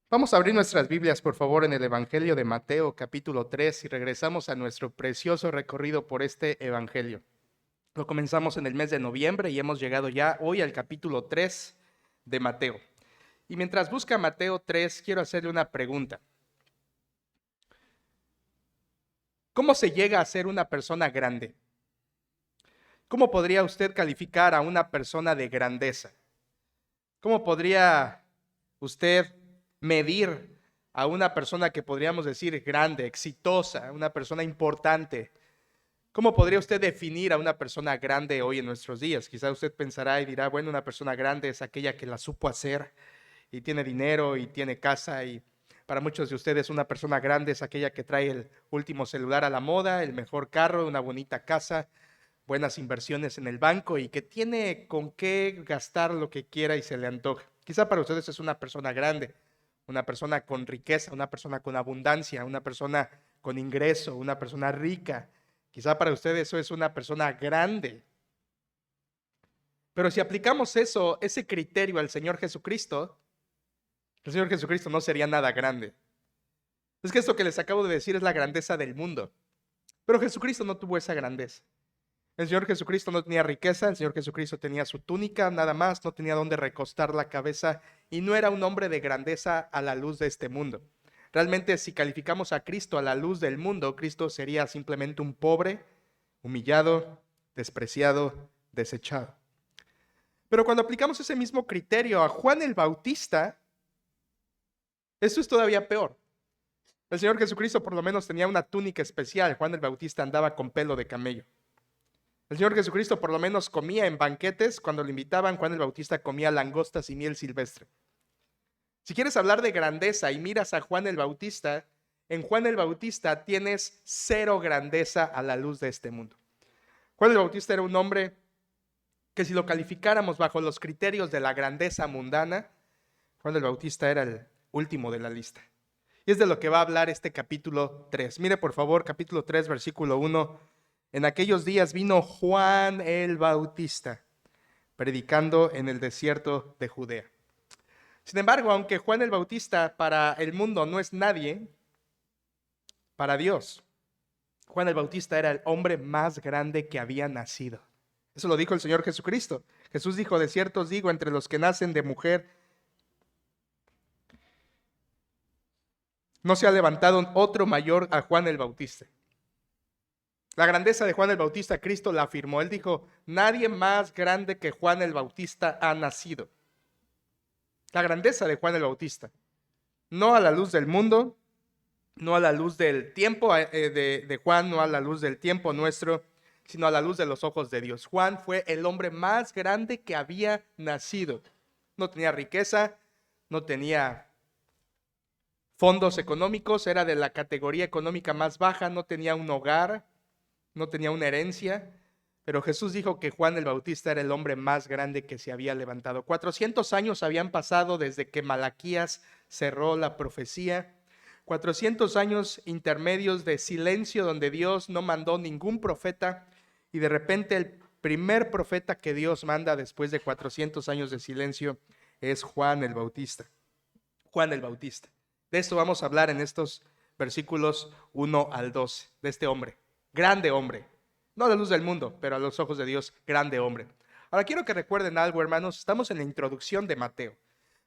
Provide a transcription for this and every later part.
Vamos a abrir nuestras Biblias, por favor, en el Evangelio de Mateo, capítulo 3, y regresamos a nuestro precioso recorrido por este Evangelio. Lo comenzamos en el mes de noviembre y hemos llegado ya hoy al capítulo 3 de Mateo. Y mientras busca Mateo 3, quiero hacerle una pregunta. ¿Cómo se llega a ser una persona grande? ¿Cómo podría usted calificar a una persona de grandeza? ¿Cómo podría usted medir a una persona que podríamos decir grande, exitosa, una persona importante? ¿Cómo podría usted definir a una persona grande hoy en nuestros días? Quizá usted pensará y dirá, bueno, una persona grande es aquella que la supo hacer y tiene dinero y tiene casa, y para muchos de ustedes una persona grande es aquella que trae el último celular a la moda, el mejor carro, una bonita casa, buenas inversiones en el banco y que tiene con qué gastar lo que quiera y se le antoja. Quizá para ustedes es una persona grande, una persona con riqueza, una persona con abundancia, una persona con ingreso, una persona rica. Quizá para ustedes eso es una persona grande. Pero si aplicamos ese criterio al Señor Jesucristo, el Señor Jesucristo no sería nada grande. Es que esto que les acabo de decir es la grandeza del mundo. Pero Jesucristo no tuvo esa grandeza. El Señor Jesucristo no tenía riqueza, el Señor Jesucristo tenía su túnica, nada más, no tenía dónde recostar la cabeza y no era un hombre de grandeza a la luz de este mundo. Realmente, si calificamos a Cristo a la luz del mundo, Cristo sería simplemente un pobre, humillado, despreciado, desechado. Pero cuando aplicamos ese mismo criterio a Juan el Bautista, eso es todavía peor. El Señor Jesucristo por lo menos tenía una túnica especial, Juan el Bautista andaba con pelo de camello. El Señor Jesucristo por lo menos comía en banquetes, cuando lo invitaban, Juan el Bautista comía langostas y miel silvestre. Si quieres hablar de grandeza y miras a Juan el Bautista, en Juan el Bautista tienes cero grandeza a la luz de este mundo. Juan el Bautista era un hombre que, si lo calificáramos bajo los criterios de la grandeza mundana, Juan el Bautista era el último de la lista. Y es de lo que va a hablar este capítulo 3. Mire por favor, capítulo 3, versículo 1. En aquellos días vino Juan el Bautista, predicando en el desierto de Judea. Sin embargo, aunque Juan el Bautista para el mundo no es nadie, para Dios, Juan el Bautista era el hombre más grande que había nacido. Eso lo dijo el Señor Jesucristo. Jesús dijo, de cierto os digo, entre los que nacen de mujer, no se ha levantado otro mayor a Juan el Bautista. La grandeza de Juan el Bautista, Cristo la afirmó. Él dijo, nadie más grande que Juan el Bautista ha nacido. La grandeza de Juan el Bautista. No a la luz del mundo, no a la luz del tiempo de Juan, no a la luz del tiempo nuestro, sino a la luz de los ojos de Dios. Juan fue el hombre más grande que había nacido. No tenía riqueza, no tenía fondos económicos, era de la categoría económica más baja, no tenía un hogar, no tenía una herencia, pero Jesús dijo que Juan el Bautista era el hombre más grande que se había levantado. 400 años habían pasado desde que Malaquías cerró la profecía. 400 años intermedios de silencio donde Dios no mandó ningún profeta, y de repente el primer profeta que Dios manda después de 400 años de silencio es Juan el Bautista. Juan el Bautista. De esto vamos a hablar en estos versículos 1 al 12, de este hombre, grande hombre, no a la luz del mundo, pero a los ojos de Dios, grande hombre. Ahora quiero que recuerden algo, hermanos, estamos en la introducción de Mateo.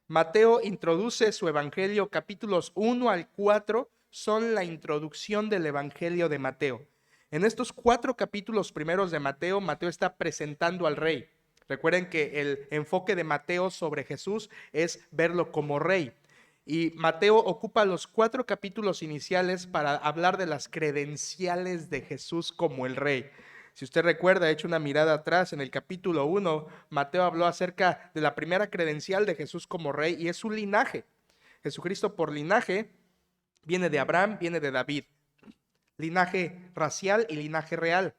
Mateo introduce su evangelio, capítulos 1 al 4 son la introducción del evangelio de Mateo. En estos 4 capítulos primeros de Mateo, Mateo está presentando al rey. Recuerden que el enfoque de Mateo sobre Jesús es verlo como rey. Y Mateo ocupa los 4 capítulos iniciales para hablar de las credenciales de Jesús como el rey. Si usted recuerda, he hecho una mirada atrás en el capítulo 1, Mateo habló acerca de la primera credencial de Jesús como rey y es su linaje. Jesucristo por linaje viene de Abraham, viene de David. Linaje racial y linaje real.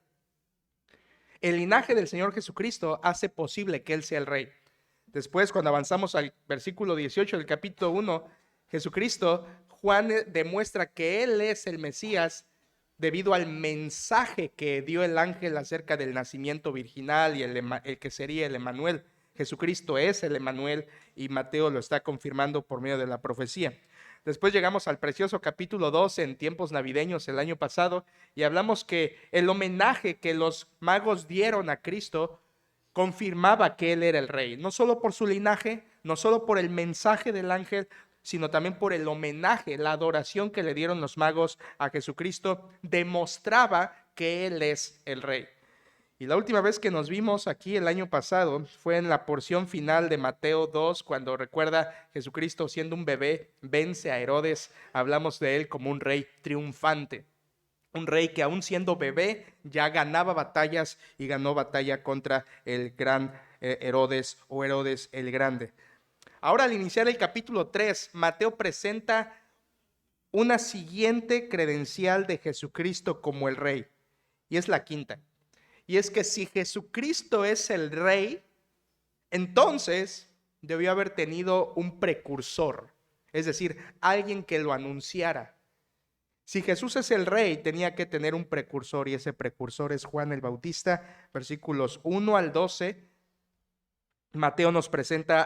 El linaje del Señor Jesucristo hace posible que Él sea el rey. Después, cuando avanzamos al versículo 18 del capítulo 1, Jesucristo, Juan demuestra que Él es el Mesías debido al mensaje que dio el ángel acerca del nacimiento virginal y el que sería el Emanuel. Jesucristo es el Emanuel y Mateo lo está confirmando por medio de la profecía. Después llegamos al precioso capítulo 12 en tiempos navideños el año pasado y hablamos que el homenaje que los magos dieron a Cristo confirmaba que Él era el rey, no solo por su linaje, no solo por el mensaje del ángel, sino también por el homenaje, la adoración que le dieron los magos a Jesucristo, demostraba que Él es el rey. Y la última vez que nos vimos aquí el año pasado fue en la porción final de Mateo 2, cuando recuerda Jesucristo siendo un bebé, vence a Herodes, hablamos de Él como un rey triunfante. Un rey que aún siendo bebé ya ganaba batallas y ganó batalla contra el gran Herodes o Herodes el Grande. Ahora al iniciar el capítulo 3, Mateo presenta una siguiente credencial de Jesucristo como el rey. Y es la quinta. Y es que si Jesucristo es el rey, entonces debió haber tenido un precursor. Es decir, alguien que lo anunciara. Si Jesús es el rey, tenía que tener un precursor y ese precursor es Juan el Bautista. Versículos 1 al 12, Mateo nos presenta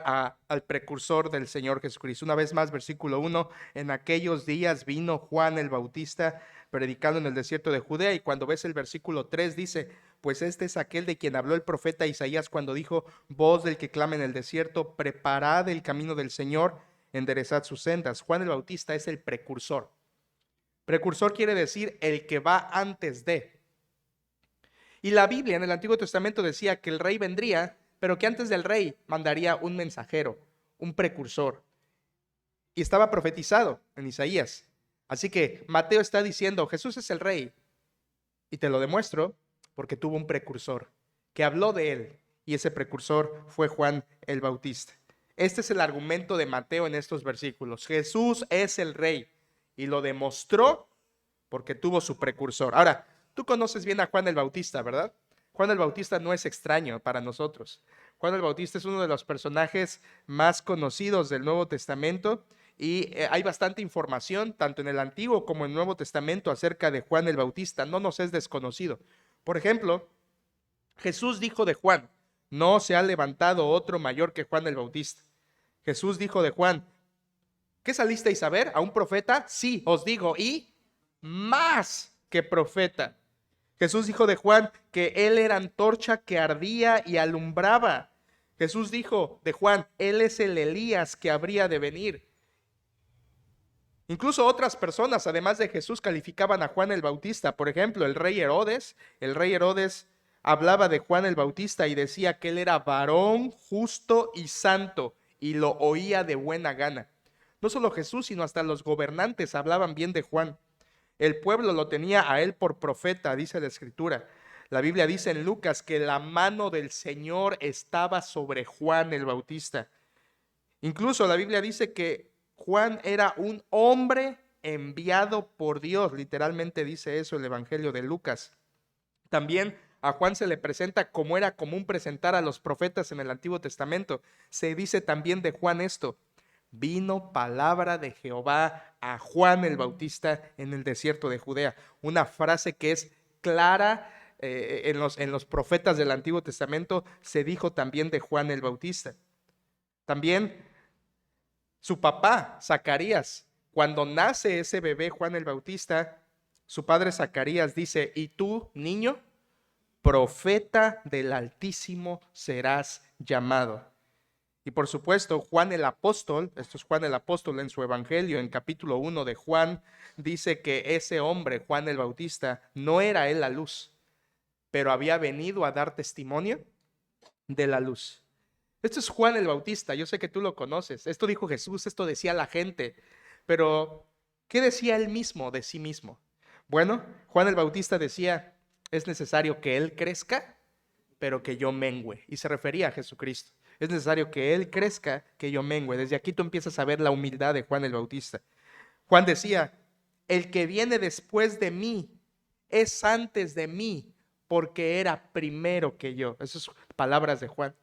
al precursor del Señor Jesucristo. Una vez más, versículo 1, en aquellos días vino Juan el Bautista predicando en el desierto de Judea, y cuando ves el versículo 3 dice, pues este es aquel de quien habló el profeta Isaías cuando dijo, voz del que clama en el desierto, preparad el camino del Señor, enderezad sus sendas. Juan el Bautista es el precursor. Precursor quiere decir el que va antes de. Y la Biblia en el Antiguo Testamento decía que el rey vendría, pero que antes del rey mandaría un mensajero, un precursor. Y estaba profetizado en Isaías. Así que Mateo está diciendo, Jesús es el rey. Y te lo demuestro porque tuvo un precursor que habló de él. Y ese precursor fue Juan el Bautista. Este es el argumento de Mateo en estos versículos. Jesús es el rey. Y lo demostró porque tuvo su precursor. Ahora, tú conoces bien a Juan el Bautista, ¿verdad? Juan el Bautista no es extraño para nosotros. Juan el Bautista es uno de los personajes más conocidos del Nuevo Testamento y hay bastante información, tanto en el Antiguo como en el Nuevo Testamento, acerca de Juan el Bautista. No nos es desconocido. Por ejemplo, Jesús dijo de Juan, no se ha levantado otro mayor que Juan el Bautista. Jesús dijo de Juan, ¿qué salisteis a ver? ¿A un profeta? Sí, os digo, y más que profeta. Jesús dijo de Juan que él era antorcha que ardía y alumbraba. Jesús dijo de Juan, él es el Elías que habría de venir. Incluso otras personas, además de Jesús, calificaban a Juan el Bautista. Por ejemplo, el rey Herodes hablaba de Juan el Bautista y decía que él era varón justo y santo y lo oía de buena gana. No solo Jesús, sino hasta los gobernantes hablaban bien de Juan. El pueblo lo tenía a él por profeta, dice la Escritura. La Biblia dice en Lucas que la mano del Señor estaba sobre Juan el Bautista. Incluso la Biblia dice que Juan era un hombre enviado por Dios. Literalmente dice eso el Evangelio de Lucas. También a Juan se le presenta como era común presentar a los profetas en el Antiguo Testamento. Se dice también de Juan esto: vino palabra de Jehová a Juan el Bautista en el desierto de Judea. Una frase que es clara en los profetas del Antiguo Testamento. Se dijo también de Juan el Bautista. También su papá, Zacarías, cuando nace ese bebé Juan el Bautista, su padre Zacarías dice, y tú, niño, profeta del Altísimo serás llamado. Y por supuesto, Juan el apóstol, esto es Juan el apóstol en su evangelio, en capítulo 1 de Juan, dice que ese hombre, Juan el Bautista, no era él la luz, pero había venido a dar testimonio de la luz. Esto es Juan el Bautista, yo sé que tú lo conoces. Esto dijo Jesús, esto decía la gente, pero ¿qué decía él mismo de sí mismo? Bueno, Juan el Bautista decía, es necesario que él crezca, pero que yo mengüe. Y se refería a Jesucristo. Es necesario que él crezca, que yo mengüe. Desde aquí tú empiezas a ver la humildad de Juan el Bautista. Juan decía, el que viene después de mí es antes de mí, porque era primero que yo. Esas son palabras de Juan.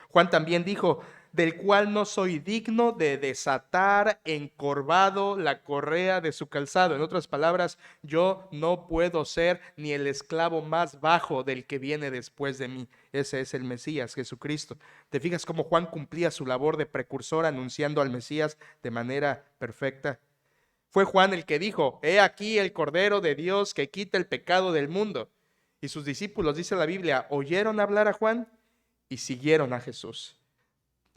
Juan también dijo, del cual no soy digno de desatar encorvado la correa de su calzado. En otras palabras, yo no puedo ser ni el esclavo más bajo del que viene después de mí. Ese es el Mesías, Jesucristo. ¿Te fijas cómo Juan cumplía su labor de precursor anunciando al Mesías de manera perfecta? Fue Juan el que dijo: he aquí el Cordero de Dios que quita el pecado del mundo. Y sus discípulos, dice la Biblia, oyeron hablar a Juan y siguieron a Jesús.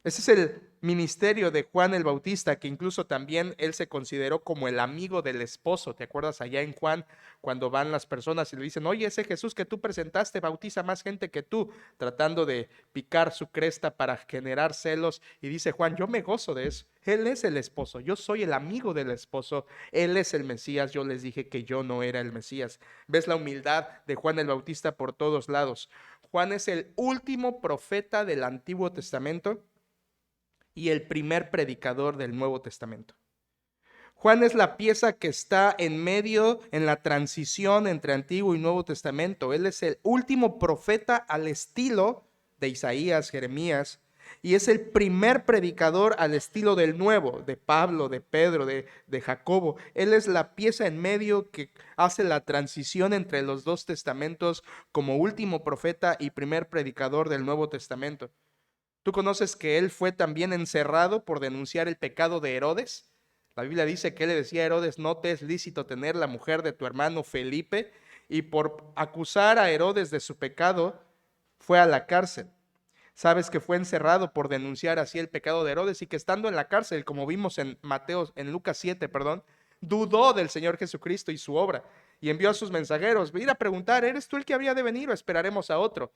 Ese es el ministerio de Juan el Bautista, que incluso también él se consideró como el amigo del esposo. ¿Te acuerdas allá en Juan cuando van las personas y le dicen: oye, ese Jesús que tú presentaste bautiza más gente que tú, tratando de picar su cresta para generar celos? Y dice Juan: yo me gozo de eso. Él es el esposo, yo soy el amigo del esposo, él es el Mesías. Yo les dije que yo no era el Mesías. ¿Ves la humildad de Juan el Bautista por todos lados? Juan es el último profeta del Antiguo Testamento y el primer predicador del Nuevo Testamento. Juan es la pieza que está en medio, en la transición entre Antiguo y Nuevo Testamento. Él es el último profeta al estilo de Isaías, Jeremías, y es el primer predicador al estilo del Nuevo, de Pablo, de Pedro, de Jacobo. Él es la pieza en medio que hace la transición entre los dos testamentos como último profeta y primer predicador del Nuevo Testamento. ¿Tú conoces que él fue también encerrado por denunciar el pecado de Herodes? La Biblia dice que él le decía a Herodes: no te es lícito tener la mujer de tu hermano Felipe, y por acusar a Herodes de su pecado fue a la cárcel. Sabes que fue encerrado por denunciar así el pecado de Herodes, y que estando en la cárcel, como vimos en Lucas 7, dudó del Señor Jesucristo y su obra, y envió a sus mensajeros: ir a preguntar, ¿eres tú el que había de venir o esperaremos a otro?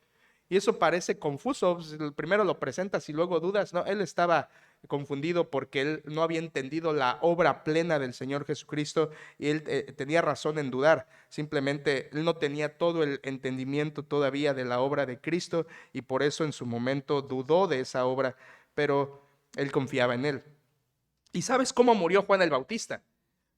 Y eso parece confuso. Primero lo presentas y luego dudas. No, él estaba confundido porque él no había entendido la obra plena del Señor Jesucristo, y él tenía razón en dudar. Simplemente él no tenía todo el entendimiento todavía de la obra de Cristo, y por eso en su momento dudó de esa obra, pero él confiaba en él. ¿Y sabes cómo murió Juan el Bautista?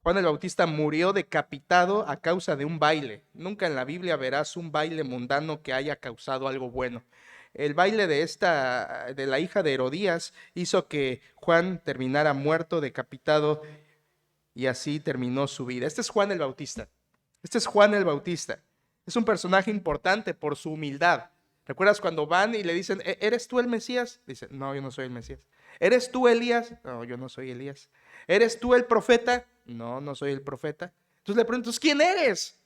Juan el Bautista murió decapitado a causa de un baile. Nunca en la Biblia verás un baile mundano que haya causado algo bueno. El baile de la hija de Herodías hizo que Juan terminara muerto, decapitado, y así terminó su vida. Este es Juan el Bautista. Este es Juan el Bautista. Es un personaje importante por su humildad. ¿Recuerdas cuando van y le dicen: ¿eres tú el Mesías? Dice: no, yo no soy el Mesías. ¿Eres tú Elías? No, yo no soy Elías. ¿Eres tú el profeta? No, no soy el profeta. Entonces le preguntas: ¿quién eres?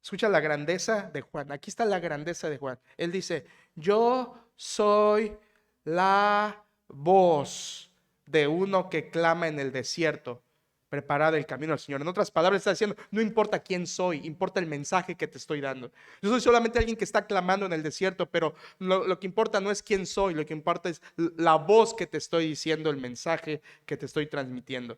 Escucha la grandeza de Juan. Aquí está la grandeza de Juan. Él dice: yo soy la voz de uno que clama en el desierto: preparad el camino al Señor. En otras palabras, está diciendo: no importa quién soy, importa el mensaje que te estoy dando. Yo soy solamente alguien que está clamando en el desierto, pero lo que importa no es quién soy, lo que importa es la voz que te estoy diciendo, el mensaje que te estoy transmitiendo.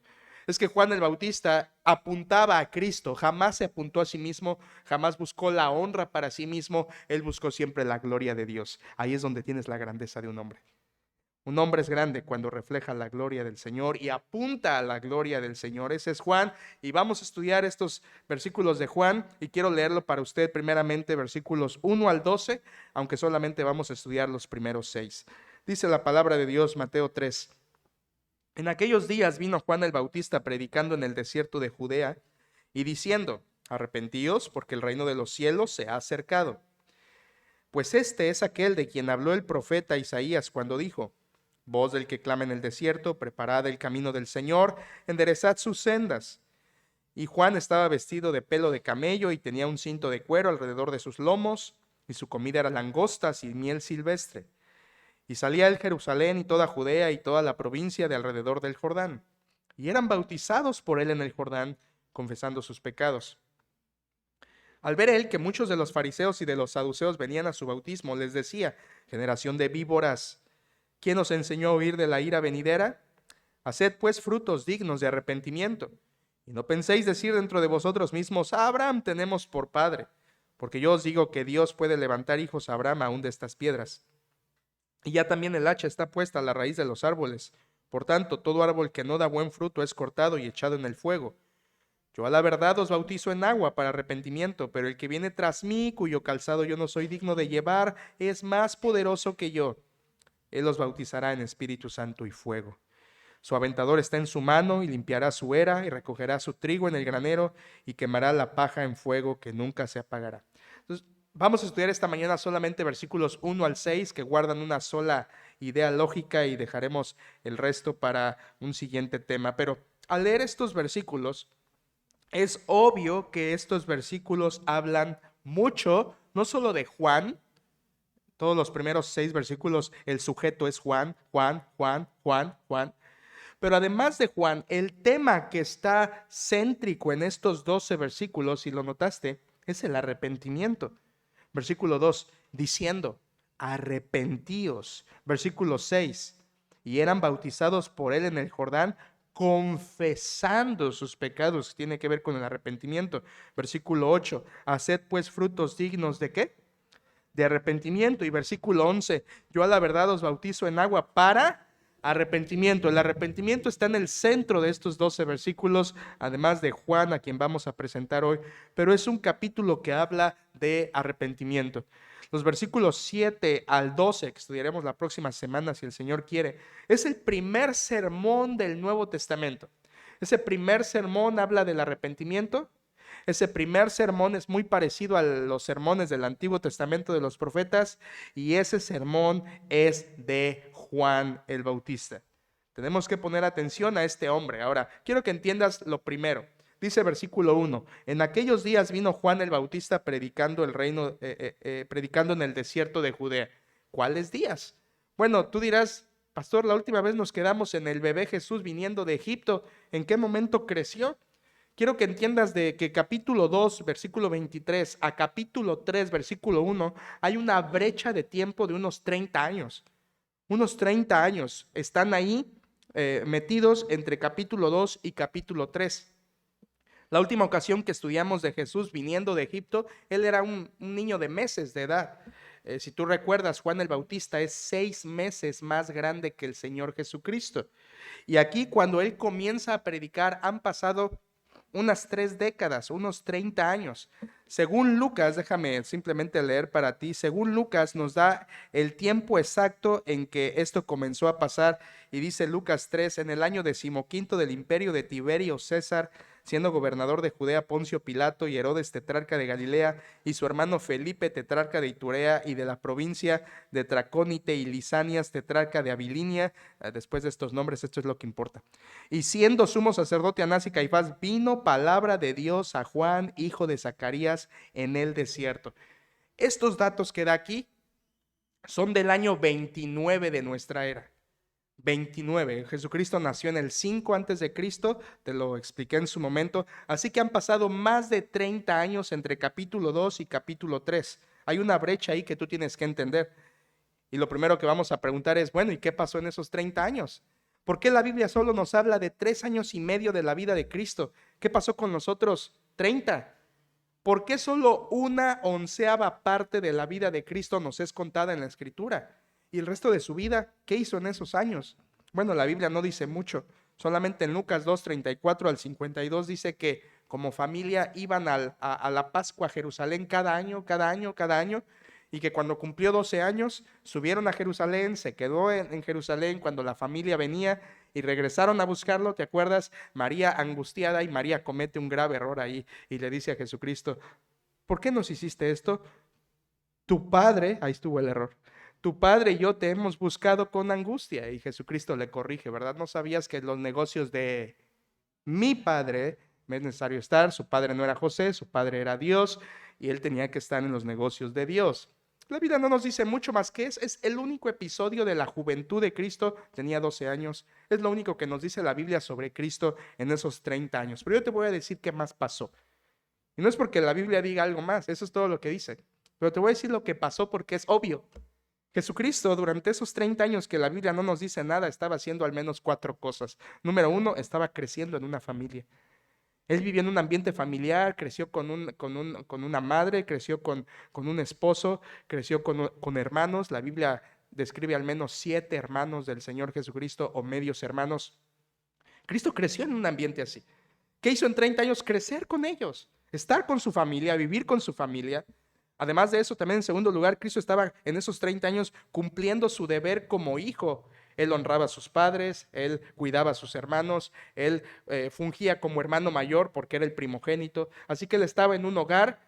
Es que Juan el Bautista apuntaba a Cristo, jamás se apuntó a sí mismo, jamás buscó la honra para sí mismo, él buscó siempre la gloria de Dios. Ahí es donde tienes la grandeza de un hombre. Un hombre es grande cuando refleja la gloria del Señor y apunta a la gloria del Señor. Ese es Juan, y vamos a estudiar estos versículos de Juan, y quiero leerlo para usted primeramente, versículos 1 al 12, aunque solamente vamos a estudiar los primeros 6. Dice la palabra de Dios, Mateo 3. En aquellos días vino Juan el Bautista predicando en el desierto de Judea y diciendo: arrepentíos, porque el reino de los cielos se ha acercado. Pues este es aquel de quien habló el profeta Isaías cuando dijo: voz del que clama en el desierto, preparad el camino del Señor, enderezad sus sendas. Y Juan estaba vestido de pelo de camello y tenía un cinto de cuero alrededor de sus lomos, y su comida era langostas y miel silvestre. Y salía él Jerusalén y toda Judea y toda la provincia de alrededor del Jordán, y eran bautizados por él en el Jordán, confesando sus pecados. Al ver él que muchos de los fariseos y de los saduceos venían a su bautismo, les decía: generación de víboras, ¿quién os enseñó a huir de la ira venidera? Haced pues frutos dignos de arrepentimiento, y no penséis decir dentro de vosotros mismos: a Abraham tenemos por padre, porque yo os digo que Dios puede levantar hijos a Abraham aún de estas piedras. Y ya también el hacha está puesta a la raíz de los árboles. Por tanto, todo árbol que no da buen fruto es cortado y echado en el fuego. Yo a la verdad os bautizo en agua para arrepentimiento, pero el que viene tras mí, cuyo calzado yo no soy digno de llevar, es más poderoso que yo. Él os bautizará en Espíritu Santo y fuego. Su aventador está en su mano, y limpiará su era, y recogerá su trigo en el granero, y quemará la paja en fuego que nunca se apagará. Entonces, vamos a estudiar esta mañana solamente versículos 1 al 6, que guardan una sola idea lógica, y dejaremos el resto para un siguiente tema. Pero al leer estos versículos, es obvio que estos versículos hablan mucho, no solo de Juan. Todos los primeros 6 versículos, el sujeto es Juan, Juan, Juan, Juan, Juan. Pero además de Juan, el tema que está céntrico en estos 12 versículos, si lo notaste, es el arrepentimiento. Versículo 2, diciendo, arrepentíos. Versículo 6, y eran bautizados por él en el Jordán, confesando sus pecados, que tiene que ver con el arrepentimiento. Versículo 8, haced pues frutos dignos ¿de qué? De arrepentimiento. Y versículo 11, yo a la verdad os bautizo en agua para arrepentimiento. El arrepentimiento está en el centro de estos 12 versículos, además de Juan, a quien vamos a presentar hoy, pero es un capítulo que habla de arrepentimiento. Los versículos 7 al 12, que estudiaremos la próxima semana si el Señor quiere, es el primer sermón del Nuevo Testamento. Ese primer sermón habla del arrepentimiento. Ese primer sermón es muy parecido a los sermones del Antiguo Testamento de los profetas, y ese sermón es de Juan el Bautista. Tenemos que poner atención a este hombre. Ahora, quiero que entiendas lo primero. Dice versículo 1, en aquellos días vino Juan el Bautista predicando predicando en el desierto de Judea. ¿Cuáles días? Bueno, tú dirás, pastor, la última vez nos quedamos en el bebé Jesús viniendo de Egipto. ¿En qué momento creció? Quiero que entiendas de que capítulo 2, versículo 23 a capítulo 3, versículo 1, hay una brecha de tiempo de unos 30 años. Unos 30 años están ahí metidos entre capítulo 2 y capítulo 3. La última ocasión que estudiamos de Jesús viniendo de Egipto, él era un niño de meses de edad. Si tú recuerdas, Juan el Bautista es 6 meses más grande que el Señor Jesucristo. Y aquí cuando él comienza a predicar han pasado unas 3 décadas, unos 30 años. Según Lucas, déjame simplemente leer para ti, según Lucas nos da el tiempo exacto en que esto comenzó a pasar, y dice Lucas 3, en el año 15 del imperio de Tiberio César, siendo gobernador de Judea Poncio Pilato y Herodes tetrarca de Galilea, y su hermano Felipe tetrarca de Iturea y de la provincia de Tracónite, y Lisanias tetrarca de Abilinia. Después de estos nombres, esto es lo que importa. Y siendo sumo sacerdote Anás y Caifás, vino palabra de Dios a Juan, hijo de Zacarías, en el desierto. Estos datos que da aquí son del año 29 de nuestra era. 29. Jesucristo nació en el 5 antes de Cristo, te lo expliqué en su momento, así que han pasado más de 30 años entre capítulo 2 y capítulo 3. Hay una brecha ahí que tú tienes que entender. Y lo primero que vamos a preguntar es, bueno, ¿y qué pasó en esos 30 años? ¿Por qué la Biblia solo nos habla de 3 años y medio de la vida de Cristo? ¿Qué pasó con los otros 30? ¿Por qué solo 1/11 parte de la vida de Cristo nos es contada en la Escritura? ¿Y el resto de su vida, qué hizo en esos años? Bueno, la Biblia no dice mucho. Solamente en Lucas 2, 34 al 52 dice que como familia iban a la Pascua a Jerusalén cada año, y que cuando cumplió 12 años subieron a Jerusalén, se quedó en Jerusalén cuando la familia venía y regresaron a buscarlo. ¿Te acuerdas? María angustiada, y María comete un grave error ahí y le dice a Jesucristo, ¿por qué nos hiciste esto? Tu padre, ahí estuvo el error, tu padre y yo te hemos buscado con angustia. Y Jesucristo le corrige, ¿verdad? ¿No sabías que en los negocios de mi padre es necesario estar? Su padre no era José, su padre era Dios, y él tenía que estar en los negocios de Dios. La Biblia no nos dice mucho más que es el único episodio de la juventud de Cristo. Tenía 12 años. Es lo único que nos dice la Biblia sobre Cristo en esos 30 años. Pero yo te voy a decir qué más pasó. Y no es porque la Biblia diga algo más, eso es todo lo que dice. Pero te voy a decir lo que pasó porque es obvio. Jesucristo, durante esos 30 años que la Biblia no nos dice nada, estaba haciendo al menos 4 cosas. Número 1, estaba creciendo en una familia. Él vivía en un ambiente familiar, creció con una madre, creció con un esposo, creció con hermanos. La Biblia describe al menos 7 hermanos del Señor Jesucristo, o medios hermanos. Cristo creció en un ambiente así. ¿Qué hizo en 30 años? Crecer con ellos, estar con su familia, vivir con su familia. Además de eso, también en segundo lugar, Cristo estaba en esos 30 años cumpliendo su deber como hijo. Él honraba a sus padres, él cuidaba a sus hermanos, él fungía como hermano mayor porque era el primogénito. Así que él estaba en un hogar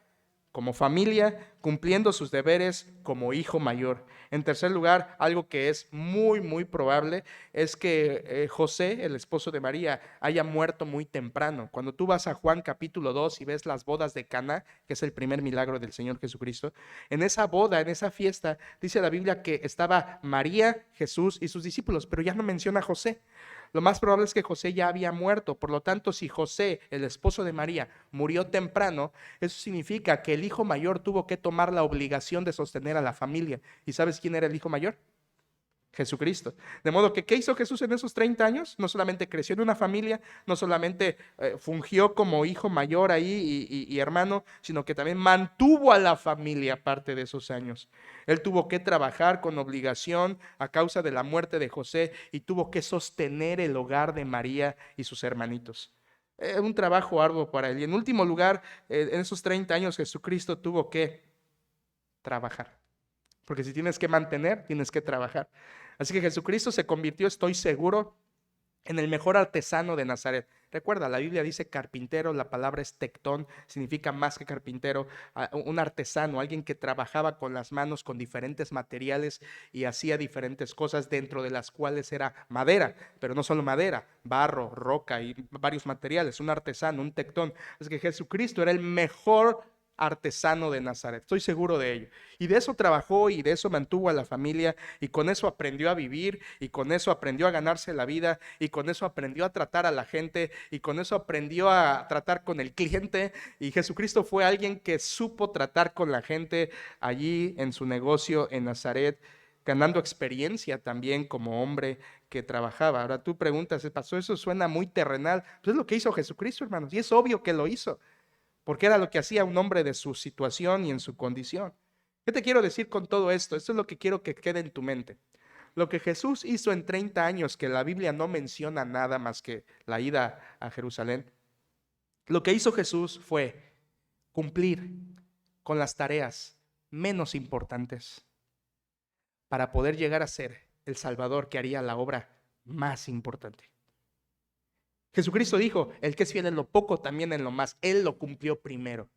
como familia, cumpliendo sus deberes como hijo mayor. En tercer lugar, algo que es muy, muy probable es que José, el esposo de María, haya muerto muy temprano. Cuando tú vas a Juan capítulo 2 y ves las bodas de Caná, que es el primer milagro del Señor Jesucristo, en esa boda, en esa fiesta, dice la Biblia que estaba María, Jesús y sus discípulos, pero ya no menciona a José. Lo más probable es que José ya había muerto. Por lo tanto, si José, el esposo de María, murió temprano, eso significa que el hijo mayor tuvo que tomar la obligación de sostener a la familia. ¿Y sabes quién era el hijo mayor? Jesucristo. De modo que, ¿qué hizo Jesús en esos 30 años? No solamente creció en una familia, no solamente fungió como hijo mayor ahí y hermano, sino que también mantuvo a la familia parte de esos años. Él tuvo que trabajar con obligación a causa de la muerte de José y tuvo que sostener el hogar de María y sus hermanitos. Un trabajo arduo para él. Y en último lugar, en esos 30 años Jesucristo tuvo que trabajar. Porque si tienes que mantener, tienes que trabajar. Así que Jesucristo se convirtió, estoy seguro, en el mejor artesano de Nazaret. Recuerda, la Biblia dice carpintero, la palabra es tectón, significa más que carpintero, un artesano, alguien que trabajaba con las manos, con diferentes materiales y hacía diferentes cosas, dentro de las cuales era madera, pero no solo madera, barro, roca y varios materiales, un artesano, un tectón. Así que Jesucristo era el mejor artesano de Nazaret, estoy seguro de ello. Y de eso trabajó y de eso mantuvo a la familia y con eso aprendió a vivir y con eso aprendió a ganarse la vida y con eso aprendió a tratar a la gente y con eso aprendió a tratar con el cliente. Y Jesucristo fue alguien que supo tratar con la gente allí en su negocio en Nazaret, ganando experiencia también como hombre que trabajaba. Ahora tú preguntas, pasó, eso suena muy terrenal. Pues es lo que hizo Jesucristo, hermanos, y es obvio que lo hizo, porque era lo que hacía un hombre de su situación y en su condición. ¿Qué te quiero decir con todo esto? Esto es lo que quiero que quede en tu mente. Lo que Jesús hizo en 30 años, que la Biblia no menciona nada más que la ida a Jerusalén, lo que hizo Jesús fue cumplir con las tareas menos importantes para poder llegar a ser el Salvador que haría la obra más importante. Jesucristo dijo, el que es fiel en lo poco, también en lo más. Él lo cumplió primero.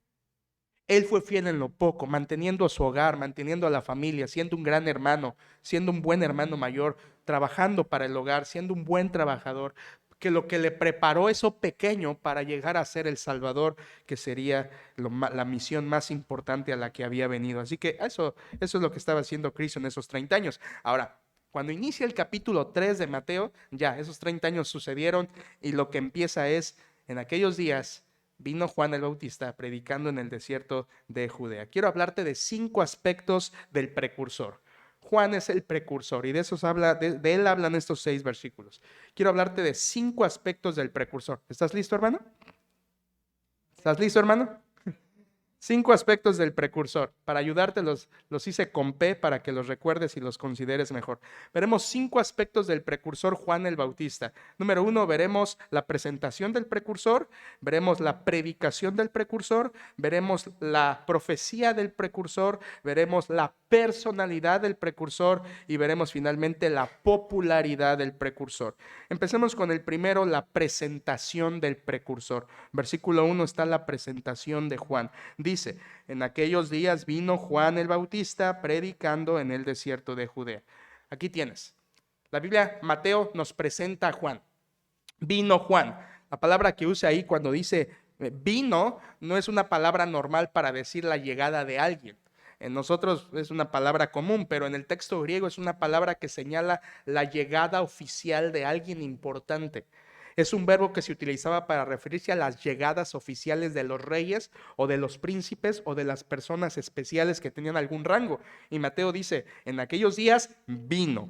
Él fue fiel en lo poco, manteniendo a su hogar, manteniendo a la familia, siendo un gran hermano, siendo un buen hermano mayor, trabajando para el hogar, siendo un buen trabajador, que lo que le preparó eso pequeño para llegar a ser el Salvador, que sería la misión más importante a la que había venido. Así que eso es lo que estaba haciendo Cristo en esos 30 años. Ahora, cuando inicia el capítulo 3 de Mateo, ya esos 30 años sucedieron y lo que empieza es, en aquellos días vino Juan el Bautista predicando en el desierto de Judea. Quiero hablarte de 5 aspectos del precursor. Juan es el precursor y de esos de él hablan estos 6 versículos. Quiero hablarte de 5 aspectos del precursor. ¿Estás listo, hermano? ¿Estás listo, hermano? 5 aspectos del precursor. Para ayudarte los hice con P para que los recuerdes y los consideres mejor. Veremos 5 aspectos del precursor Juan el Bautista. Número 1, veremos la presentación del precursor, veremos la predicación del precursor, veremos la profecía del precursor, veremos la personalidad del precursor y veremos finalmente la popularidad del precursor. Empecemos con el primero, la presentación del precursor. Versículo 1 está la presentación de Juan. Dice, en aquellos días vino Juan el Bautista predicando en el desierto de Judea. Aquí tienes. La Biblia, Mateo nos presenta a Juan. Vino Juan. La palabra que usa ahí cuando dice vino no es una palabra normal para decir la llegada de alguien. En nosotros es una palabra común, pero en el texto griego es una palabra que señala la llegada oficial de alguien importante. Es un verbo que se utilizaba para referirse a las llegadas oficiales de los reyes o de los príncipes o de las personas especiales que tenían algún rango. Y Mateo dice, en aquellos días vino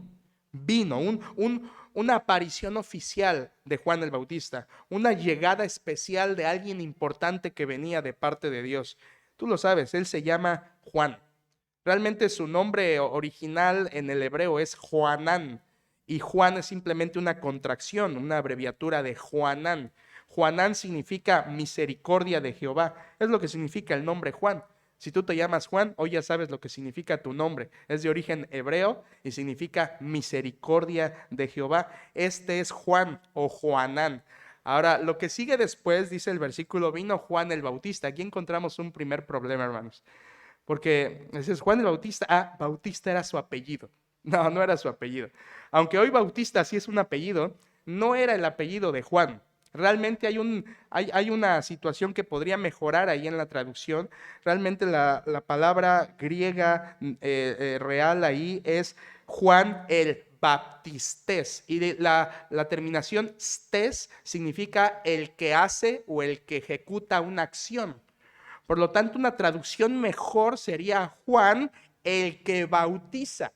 una aparición oficial de Juan el Bautista, una llegada especial de alguien importante que venía de parte de Dios. Tú lo sabes, él se llama Juan. Realmente su nombre original en el hebreo es Joanán. Y Juan es simplemente una contracción, una abreviatura de Joanán. Joanán significa misericordia de Jehová. Es lo que significa el nombre Juan. Si tú te llamas Juan, hoy ya sabes lo que significa tu nombre. Es de origen hebreo y significa misericordia de Jehová. Este es Juan o Joanán. Ahora, lo que sigue después, dice el versículo, vino Juan el Bautista. Aquí encontramos un primer problema, hermanos. Porque dices, Juan el Bautista, Bautista era su apellido. No, no era su apellido. Aunque hoy Bautista sí es un apellido, no era el apellido de Juan. Realmente hay una situación que podría mejorar ahí en la traducción. Realmente la palabra griega real ahí es Juan el Baptistés. Y la terminación stes significa el que hace o el que ejecuta una acción. Por lo tanto, una traducción mejor sería Juan el que bautiza.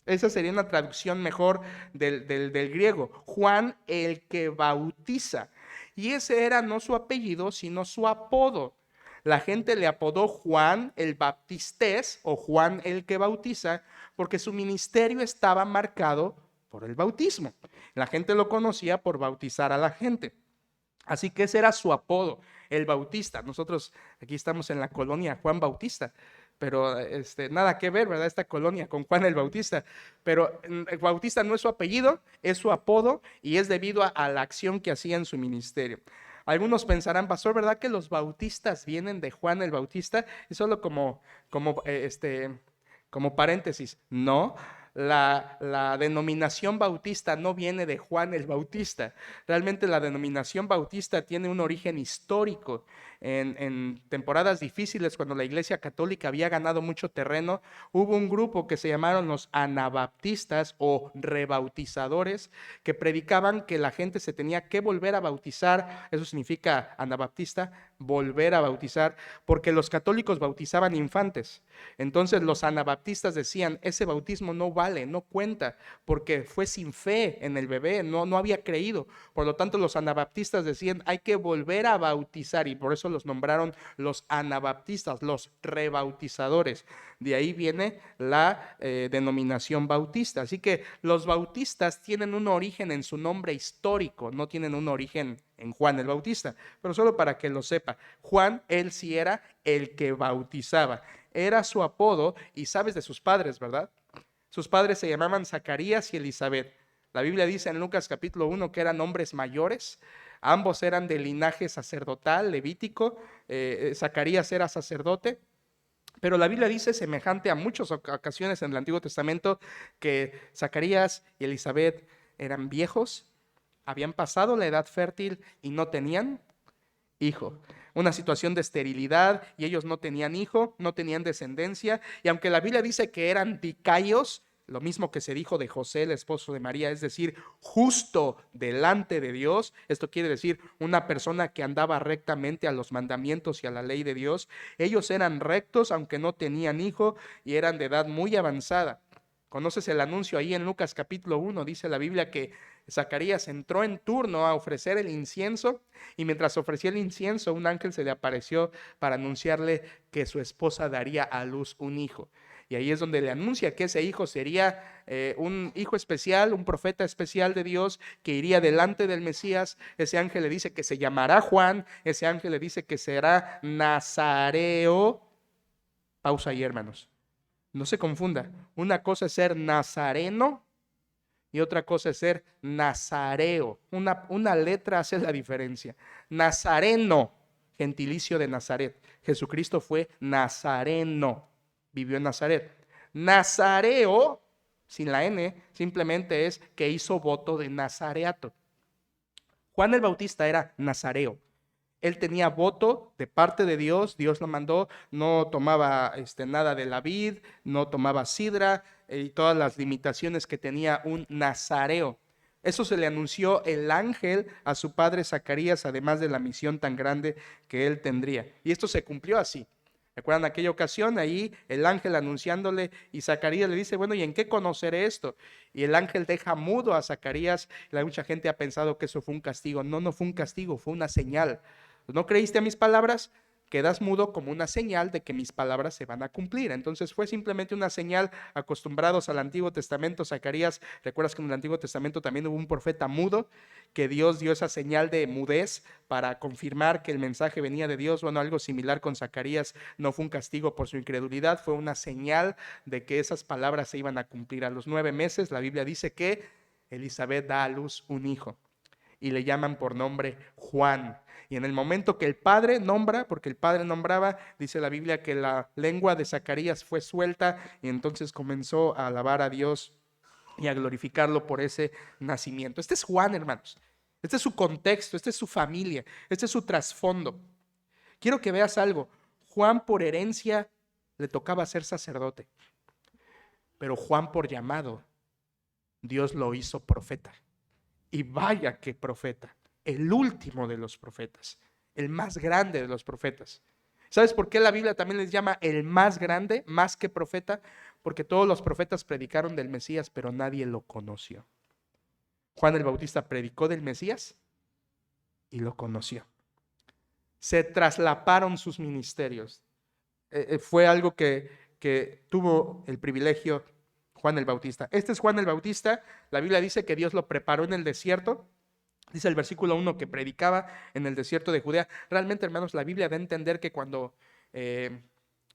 Esa sería una traducción mejor del griego. Juan el que bautiza. Y ese era no su apellido, sino su apodo. La gente le apodó Juan el Baptistés o Juan el que bautiza porque su ministerio estaba marcado por el bautismo. La gente lo conocía por bautizar a la gente. Así que ese era su apodo, el Bautista. Nosotros aquí estamos en la colonia Juan Bautista, pero nada que ver, ¿verdad? Esta colonia con Juan el Bautista. Pero el Bautista no es su apellido, es su apodo y es debido a la acción que hacía en su ministerio. Algunos pensarán, pastor, ¿verdad que los bautistas vienen de Juan el Bautista? Y solo como paréntesis, no. La denominación bautista no viene de Juan el Bautista. Realmente la denominación bautista tiene un origen histórico. En temporadas difíciles, cuando la Iglesia Católica había ganado mucho terreno, hubo un grupo que se llamaron los anabaptistas o rebautizadores, que predicaban que la gente se tenía que volver a bautizar. Eso significa anabaptista, volver a bautizar, porque los católicos bautizaban infantes. Entonces los anabaptistas decían, ese bautismo no vale, no cuenta, porque fue sin fe en el bebé, no había creído. Por lo tanto, los anabaptistas decían, hay que volver a bautizar, y por eso los nombraron los anabaptistas, los rebautizadores. De ahí viene la denominación bautista. Así que los bautistas tienen un origen en su nombre histórico, no tienen un origen en Juan el Bautista, pero solo para que lo sepa, Juan, él sí era el que bautizaba, era su apodo. Y sabes de sus padres, ¿verdad? Sus padres se llamaban Zacarías y Elizabeth. La Biblia dice en Lucas capítulo 1 que eran hombres mayores, ambos eran de linaje sacerdotal, levítico. Zacarías era sacerdote. Pero la Biblia dice, semejante a muchas ocasiones en el Antiguo Testamento, que Zacarías y Elizabeth eran viejos, habían pasado la edad fértil y no tenían hijo. Una situación de esterilidad y ellos no tenían hijo, no tenían descendencia. Y aunque la Biblia dice que eran dicaios, lo mismo que se dijo de José, el esposo de María, es decir, justo delante de Dios. Esto quiere decir una persona que andaba rectamente a los mandamientos y a la ley de Dios. Ellos eran rectos aunque no tenían hijo y eran de edad muy avanzada. ¿Conoces el anuncio ahí en Lucas capítulo 1? Dice la Biblia que Zacarías entró en turno a ofrecer el incienso y mientras ofrecía el incienso un ángel se le apareció para anunciarle que su esposa daría a luz un hijo. Y ahí es donde le anuncia que ese hijo sería un hijo especial, un profeta especial de Dios que iría delante del Mesías. Ese ángel le dice que se llamará Juan, ese ángel le dice que será Nazareo. Pausa ahí, hermanos. No se confunda. Una cosa es ser nazareno y otra cosa es ser nazareo. Una letra hace la diferencia. Nazareno, gentilicio de Nazaret. Jesucristo fue nazareno, vivió en Nazaret. Nazareo, sin la N, simplemente es que hizo voto de nazareato. Juan el Bautista era nazareo. Él tenía voto de parte de Dios, Dios lo mandó, no tomaba nada de la vid, no tomaba sidra y todas las limitaciones que tenía un nazareo. Eso se le anunció el ángel a su padre Zacarías, además de la misión tan grande que él tendría. Y esto se cumplió así. ¿Recuerdan aquella ocasión? Ahí el ángel anunciándole y Zacarías le dice, bueno, ¿y en qué conoceré esto? Y el ángel deja mudo a Zacarías. Mucha gente ha pensado que eso fue un castigo. No, no fue un castigo, fue una señal. ¿No creíste a mis palabras? Quedas mudo como una señal de que mis palabras se van a cumplir. Entonces fue simplemente una señal. Acostumbrados al Antiguo Testamento, Zacarías, recuerdas que en el Antiguo Testamento también hubo un profeta mudo, que Dios dio esa señal de mudez para confirmar que el mensaje venía de Dios. Bueno, algo similar con Zacarías. No fue un castigo por su incredulidad, fue una señal de que esas palabras se iban a cumplir. A los 9 meses la Biblia dice que Elizabeth da a luz un hijo. y le llaman por nombre Juan. Y en el momento que el Padre nombra, porque el Padre nombraba, dice la Biblia que la lengua de Zacarías fue suelta y entonces comenzó a alabar a Dios y a glorificarlo por ese nacimiento. Este es Juan, hermanos. Este es su contexto, este es su familia, este es su trasfondo. Quiero que veas algo. Juan por herencia le tocaba ser sacerdote, pero Juan por llamado, Dios lo hizo profeta. Y vaya que profeta, el último de los profetas, el más grande de los profetas. ¿Sabes por qué la Biblia también les llama el más grande, más que profeta? Porque todos los profetas predicaron del Mesías, pero nadie lo conoció. Juan el Bautista predicó del Mesías y lo conoció. Se traslaparon sus ministerios. Fue algo que tuvo el privilegio Juan el Bautista. Este es Juan el Bautista. La Biblia dice que Dios lo preparó en el desierto. Dice el versículo 1 que predicaba en el desierto de Judea. Realmente, hermanos, la Biblia da a entender que cuando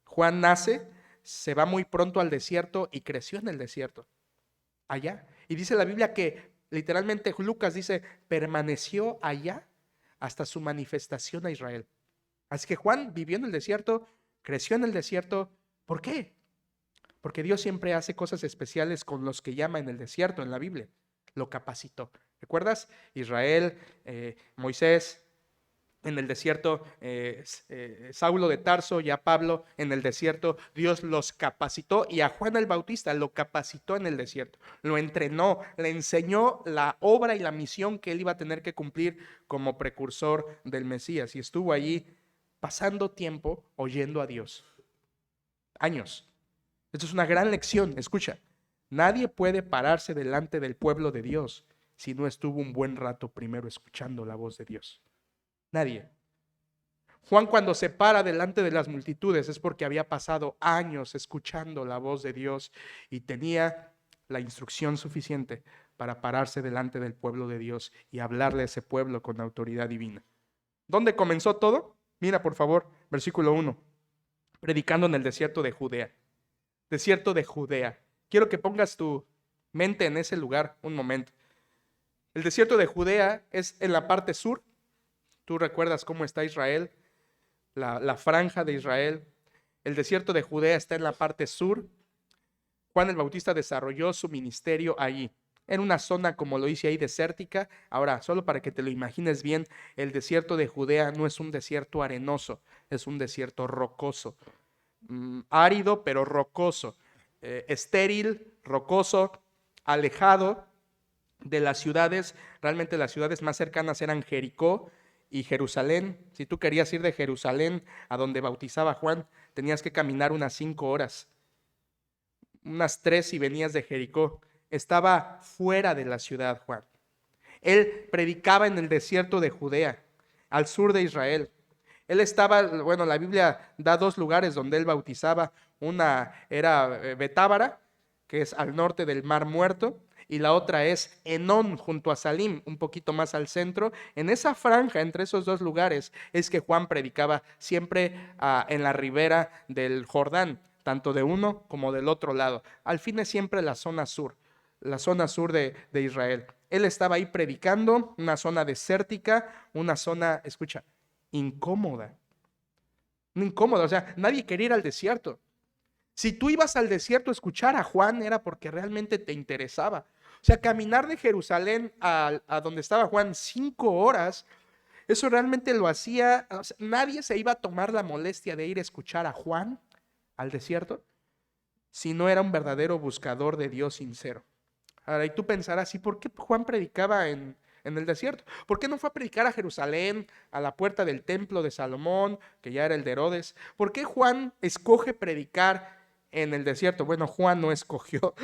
Juan nace, se va muy pronto al desierto y creció en el desierto, allá. Y dice la Biblia que literalmente Lucas dice, permaneció allá hasta su manifestación a Israel. Así que Juan vivió en el desierto, creció en el desierto. ¿Por qué? Porque Dios siempre hace cosas especiales con los que llama en el desierto, en la Biblia. Lo capacitó. ¿Recuerdas? Israel, Moisés, en el desierto, Saulo de Tarso, ya Pablo en el desierto, Dios los capacitó y a Juan el Bautista lo capacitó en el desierto, lo entrenó, le enseñó la obra y la misión que él iba a tener que cumplir como precursor del Mesías y estuvo allí pasando tiempo oyendo a Dios. Años. Esto es una gran lección, escucha, nadie puede pararse delante del pueblo de Dios si no estuvo un buen rato primero escuchando la voz de Dios. Nadie. Juan cuando se para delante de las multitudes es porque había pasado años escuchando la voz de Dios y tenía la instrucción suficiente para pararse delante del pueblo de Dios y hablarle a ese pueblo con autoridad divina. ¿Dónde comenzó todo? Mira por favor, versículo 1, predicando en el desierto de Judea. Desierto de Judea. Quiero que pongas tu mente en ese lugar un momento. El desierto de Judea es en la parte sur. Tú recuerdas cómo está Israel, la franja de Israel. El desierto de Judea está en la parte sur. Juan el Bautista desarrolló su ministerio allí. En una zona, como lo dice ahí, desértica. Ahora, solo para que te lo imagines bien, el desierto de Judea no es un desierto arenoso, es un desierto rocoso. Árido, pero rocoso. Estéril, rocoso, alejado de las ciudades. Realmente las ciudades más cercanas eran Jericó y Jerusalén. Si tú querías ir de Jerusalén a donde bautizaba Juan, tenías que caminar unas 5 horas. Unas 3 si venías de Jericó. Estaba fuera de la ciudad Juan. Él predicaba en el desierto de Judea, al sur de Israel. Él estaba, bueno, la Biblia da 2 lugares donde él bautizaba. Una era Betábara, que es al norte del Mar Muerto, y la otra es Enón, junto a Salim, un poquito más al centro. En esa franja, entre esos 2 lugares, es que Juan predicaba siempre en la ribera del Jordán, tanto de uno como del otro lado. Al fin es siempre la zona sur de Israel. Él estaba ahí predicando, una zona desértica, una zona, escucha, incómoda. Incómoda, o sea, nadie quería ir al desierto. Si tú ibas al desierto a escuchar a Juan era porque realmente te interesaba. O sea, caminar de Jerusalén a donde estaba Juan 5 horas, eso realmente lo hacía, o sea, nadie se iba a tomar la molestia de ir a escuchar a Juan al desierto si no era un verdadero buscador de Dios sincero. Ahora, y tú pensarás, ¿y por qué Juan predicaba en el desierto? ¿Por qué no fue a predicar a Jerusalén, a la puerta del templo de Salomón, que ya era el de Herodes? ¿Por qué Juan escoge predicar en el desierto? Bueno, Juan no escogió,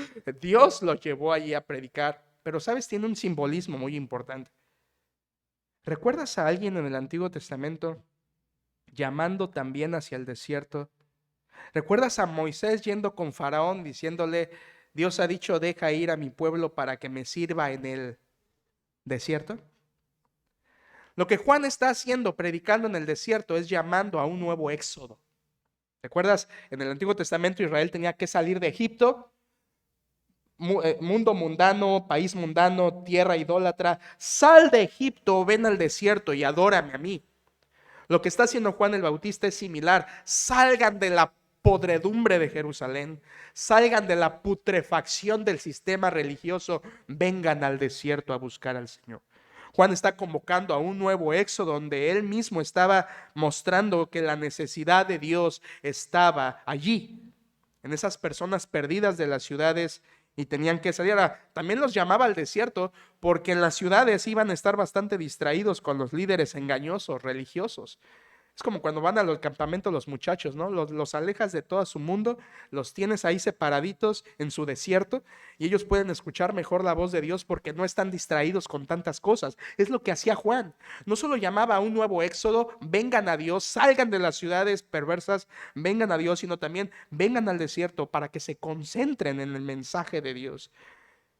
Dios lo llevó allí a predicar, pero sabes, tiene un simbolismo muy importante. ¿Recuerdas a alguien en el Antiguo Testamento llamando también hacia el desierto? ¿Recuerdas a Moisés yendo con Faraón diciéndole, Dios ha dicho, deja ir a mi pueblo para que me sirva en el desierto? Lo que Juan está haciendo, predicando en el desierto, es llamando a un nuevo éxodo. ¿Recuerdas? En el Antiguo Testamento Israel tenía que salir de Egipto, mundo mundano, país mundano, tierra idólatra, sal de Egipto, ven al desierto y adórame a mí. Lo que está haciendo Juan el Bautista es similar. Salgan de la podredumbre de Jerusalén, salgan de la putrefacción del sistema religioso, vengan al desierto a buscar al Señor. Juan está convocando a un nuevo éxodo donde él mismo estaba mostrando que la necesidad de Dios estaba allí, en esas personas perdidas de las ciudades y tenían que salir. Ahora, también los llamaba al desierto porque en las ciudades iban a estar bastante distraídos con los líderes engañosos, religiosos. Es como cuando van a los campamentos los muchachos, ¿no? Los alejas de todo su mundo, los tienes ahí separaditos en su desierto y ellos pueden escuchar mejor la voz de Dios porque no están distraídos con tantas cosas. Es lo que hacía Juan. No solo llamaba a un nuevo éxodo, vengan a Dios, salgan de las ciudades perversas, vengan a Dios, sino también vengan al desierto para que se concentren en el mensaje de Dios.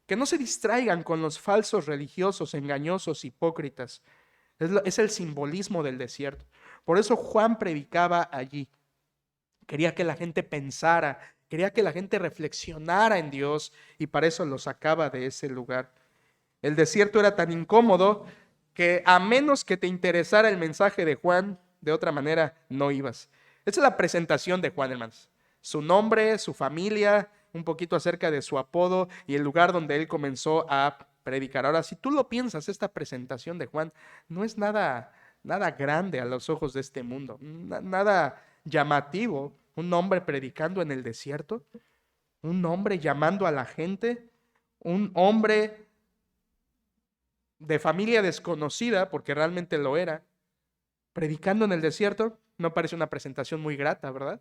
Que no se distraigan con los falsos religiosos, engañosos, hipócritas. Es el simbolismo del desierto. Por eso Juan predicaba allí. Quería que la gente pensara, quería que la gente reflexionara en Dios y para eso lo sacaba de ese lugar. El desierto era tan incómodo que a menos que te interesara el mensaje de Juan, de otra manera no ibas. Esa es la presentación de Juan, hermanos. Su nombre, su familia, un poquito acerca de su apodo y el lugar donde él comenzó a predicar. Ahora, si tú lo piensas, esta presentación de Juan no es nada grande a los ojos de este mundo, nada llamativo. Un hombre predicando en el desierto, un hombre llamando a la gente, un hombre de familia desconocida, porque realmente lo era, predicando en el desierto. No parece una presentación muy grata, ¿verdad?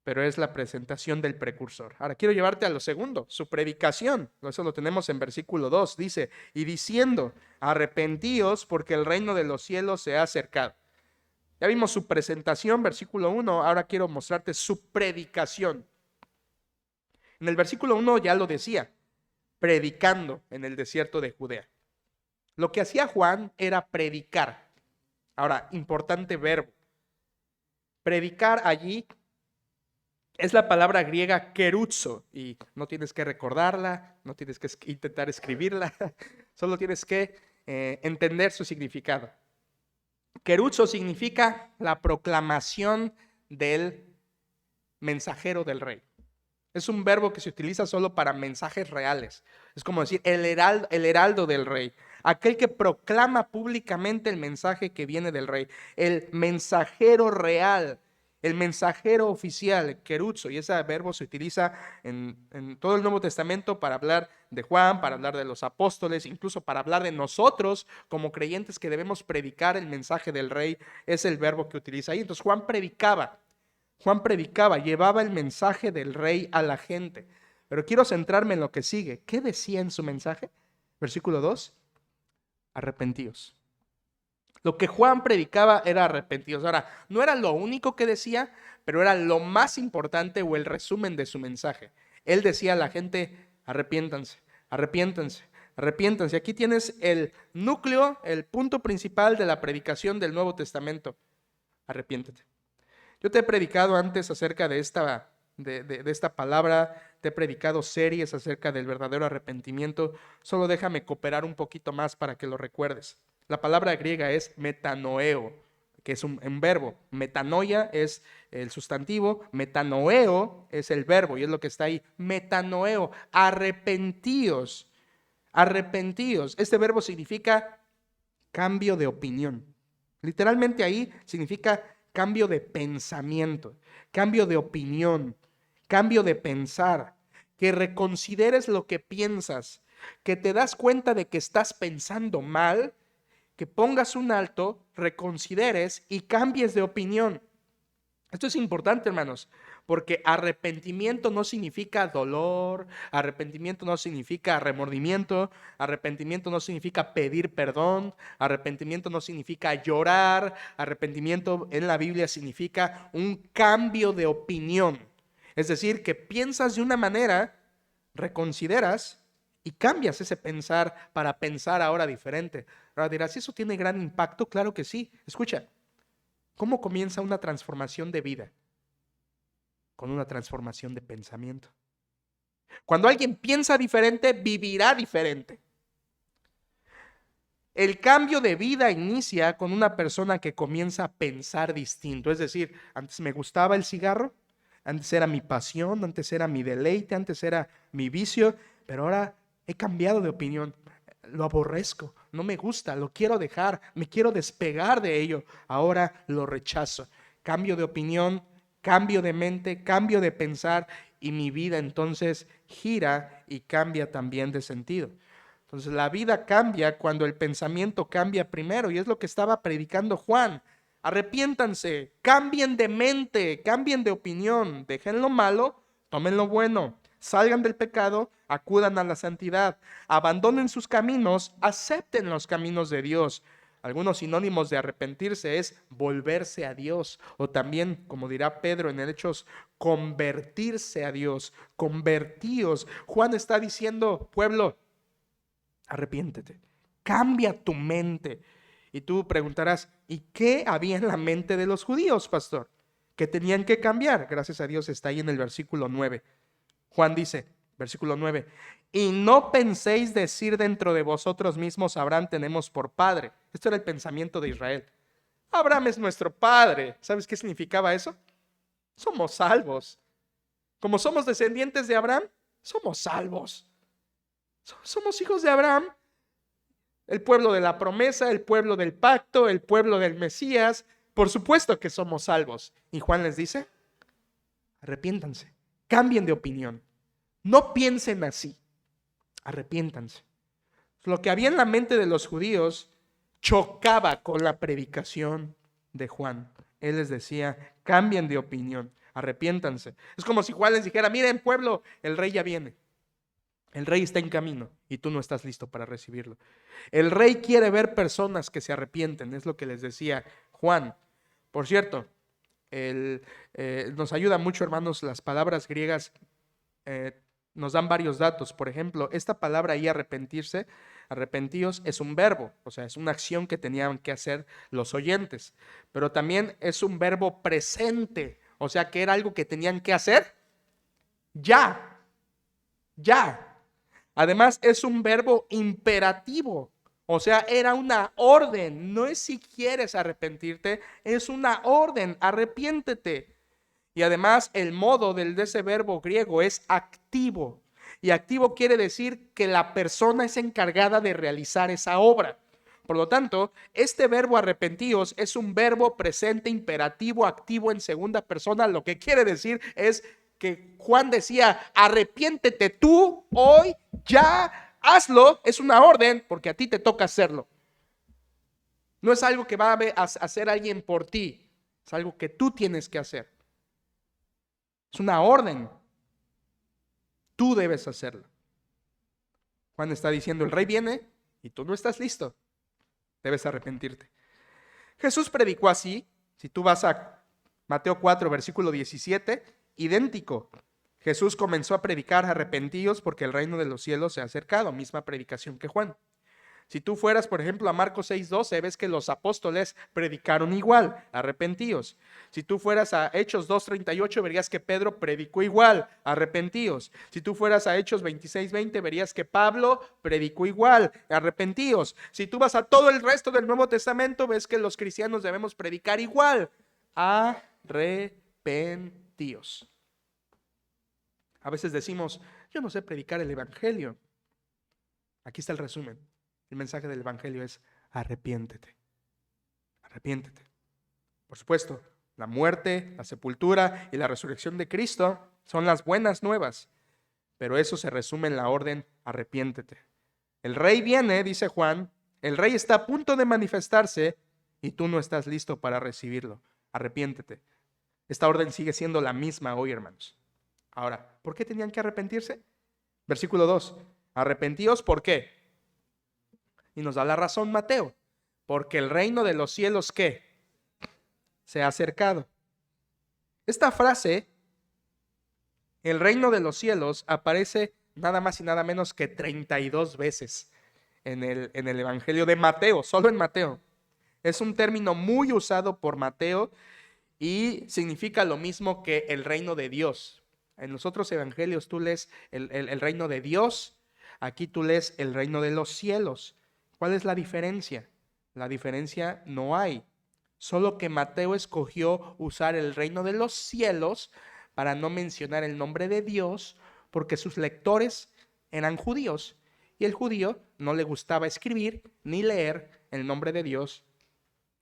Pero es la presentación del precursor. Ahora quiero llevarte a lo segundo, su predicación. Eso lo tenemos en versículo 2. Dice, y diciendo, arrepentíos porque el reino de los cielos se ha acercado. Ya vimos su presentación, versículo 1. Ahora quiero mostrarte su predicación. En el versículo 1 ya lo decía, predicando en el desierto de Judea. Lo que hacía Juan era predicar. Ahora, importante verbo. Predicar allí es la palabra griega keruzo y no tienes que recordarla, no tienes que intentar escribirla, solo tienes que entender su significado. Keruzo significa la proclamación del mensajero del rey. Es un verbo que se utiliza solo para mensajes reales. Es como decir el heraldo del rey, aquel que proclama públicamente el mensaje que viene del rey, el mensajero real, el mensajero oficial, keruzo, y ese verbo se utiliza en todo el Nuevo Testamento para hablar de Juan, para hablar de los apóstoles, incluso para hablar de nosotros como creyentes que debemos predicar el mensaje del rey, es el verbo que utiliza ahí. Entonces Juan predicaba, llevaba el mensaje del rey a la gente. Pero quiero centrarme en lo que sigue. ¿Qué decía en su mensaje? Versículo 2, arrepentíos. Lo que Juan predicaba era arrepentíos. Ahora, no era lo único que decía, pero era lo más importante o el resumen de su mensaje. Él decía a la gente, arrepiéntanse, arrepiéntanse, arrepiéntanse. Aquí tienes el núcleo, el punto principal de la predicación del Nuevo Testamento. Arrepiéntate. Yo te he predicado antes acerca de esta palabra, te he predicado series acerca del verdadero arrepentimiento. Solo déjame cooperar un poquito más para que lo recuerdes. La palabra griega es metanoeo, que es un verbo. Metanoia es el sustantivo, metanoeo es el verbo y es lo que está ahí. Metanoeo, arrepentíos, arrepentíos. Este verbo significa cambio de opinión. Literalmente ahí significa cambio de pensamiento, cambio de opinión, cambio de pensar, que reconsideres lo que piensas, que te das cuenta de que estás pensando mal, que pongas un alto, reconsideres y cambies de opinión. Esto es importante, hermanos, porque arrepentimiento no significa dolor, arrepentimiento no significa remordimiento, arrepentimiento no significa pedir perdón, arrepentimiento no significa llorar, arrepentimiento en la Biblia significa un cambio de opinión. Es decir, que piensas de una manera, reconsideras y cambias ese pensar para pensar ahora diferente. Ahora dirás, ¿y eso tiene gran impacto? Claro que sí. Escucha. ¿Cómo comienza una transformación de vida? Con una transformación de pensamiento. Cuando alguien piensa diferente, vivirá diferente. El cambio de vida inicia con una persona que comienza a pensar distinto. Es decir, antes me gustaba el cigarro, antes era mi pasión, antes era mi deleite, antes era mi vicio, pero ahora he cambiado de opinión. Lo aborrezco, no me gusta, lo quiero dejar, me quiero despegar de ello. Ahora lo rechazo. Cambio de opinión, cambio de mente, cambio de pensar y mi vida entonces gira y cambia también de sentido. Entonces la vida cambia cuando el pensamiento cambia primero y es lo que estaba predicando Juan. Arrepiéntanse, cambien de mente, cambien de opinión, dejen lo malo, tomen lo bueno, salgan del pecado, acudan a la santidad, abandonen sus caminos, acepten los caminos de Dios. Algunos sinónimos de arrepentirse es volverse a Dios o también, como dirá Pedro en el Hechos, convertirse a Dios, convertíos. Juan está diciendo, pueblo, arrepiéntete, cambia tu mente. Y tú preguntarás, ¿y qué había en la mente de los judíos, pastor? Que tenían que cambiar. Gracias a Dios está ahí en el versículo 9. Juan dice, versículo 9, y no penséis decir dentro de vosotros mismos, Abraham tenemos por padre. Esto era el pensamiento de Israel. Abraham es nuestro padre. ¿Sabes qué significaba eso? Somos salvos. Como somos descendientes de Abraham, somos salvos. Somos hijos de Abraham, el pueblo de la promesa, el pueblo del pacto, el pueblo del Mesías. Por supuesto que somos salvos. Y Juan les dice, arrepiéntanse, cambien de opinión, no piensen así, arrepiéntanse. Lo que había en la mente de los judíos chocaba con la predicación de Juan. Él les decía, cambien de opinión, arrepiéntanse. Es como si Juan les dijera, miren pueblo, el rey ya viene. El rey está en camino y tú no estás listo para recibirlo. El rey quiere ver personas que se arrepienten, es lo que les decía Juan. Por cierto, nos ayuda mucho, hermanos, las palabras griegas nos dan varios datos. Por ejemplo, esta palabra ahí, arrepentirse, arrepentíos, es un verbo, o sea, es una acción que tenían que hacer los oyentes. Pero también es un verbo presente, o sea, que era algo que tenían que hacer ya, ya. Además, es un verbo imperativo, o sea, era una orden. No es si quieres arrepentirte, es una orden, arrepiéntete. Y además, el modo de ese verbo griego es activo. Y activo quiere decir que la persona es encargada de realizar esa obra. Por lo tanto, este verbo arrepentíos es un verbo presente, imperativo, activo en segunda persona. Lo que quiere decir es que Juan decía, arrepiéntete tú hoy, ya, hazlo, es una orden porque a ti te toca hacerlo. No es algo que va a hacer alguien por ti, es algo que tú tienes que hacer. Es una orden, tú debes hacerlo. Juan está diciendo, el rey viene y tú no estás listo, debes arrepentirte. Jesús predicó así, si tú vas a Mateo 4, versículo 17, idéntico. Jesús comenzó a predicar, arrepentíos porque el reino de los cielos se ha acercado, misma predicación que Juan. Si tú fueras, por ejemplo, a Marcos 6:12, ves que los apóstoles predicaron igual, arrepentíos. Si tú fueras a Hechos 2:38, verías que Pedro predicó igual, arrepentíos. Si tú fueras a Hechos 26:20, verías que Pablo predicó igual, arrepentíos. Si tú vas a todo el resto del Nuevo Testamento, ves que los cristianos debemos predicar igual, arrepentíos. A veces decimos, yo no sé predicar el evangelio. Aquí está el resumen. El mensaje del evangelio es arrepiéntete. Arrepiéntete. Por supuesto, la muerte, la sepultura y la resurrección de Cristo son las buenas nuevas. Pero eso se resume en la orden arrepiéntete. El rey viene, dice Juan, el rey está a punto de manifestarse y tú no estás listo para recibirlo. Arrepiéntete. Esta orden sigue siendo la misma hoy, hermanos. Ahora, ¿por qué tenían que arrepentirse? Versículo 2. Arrepentíos, ¿por qué? Y nos da la razón Mateo. Porque el reino de los cielos, ¿qué? Se ha acercado. Esta frase, el reino de los cielos, aparece nada más y nada menos que 32 veces en el Evangelio de Mateo, solo en Mateo. Es un término muy usado por Mateo y significa lo mismo que el reino de Dios. En los otros evangelios tú lees el reino de Dios, aquí tú lees el reino de los cielos. ¿Cuál es la diferencia? La diferencia no hay. Solo que Mateo escogió usar el reino de los cielos para no mencionar el nombre de Dios, porque sus lectores eran judíos y el judío no le gustaba escribir ni leer el nombre de Dios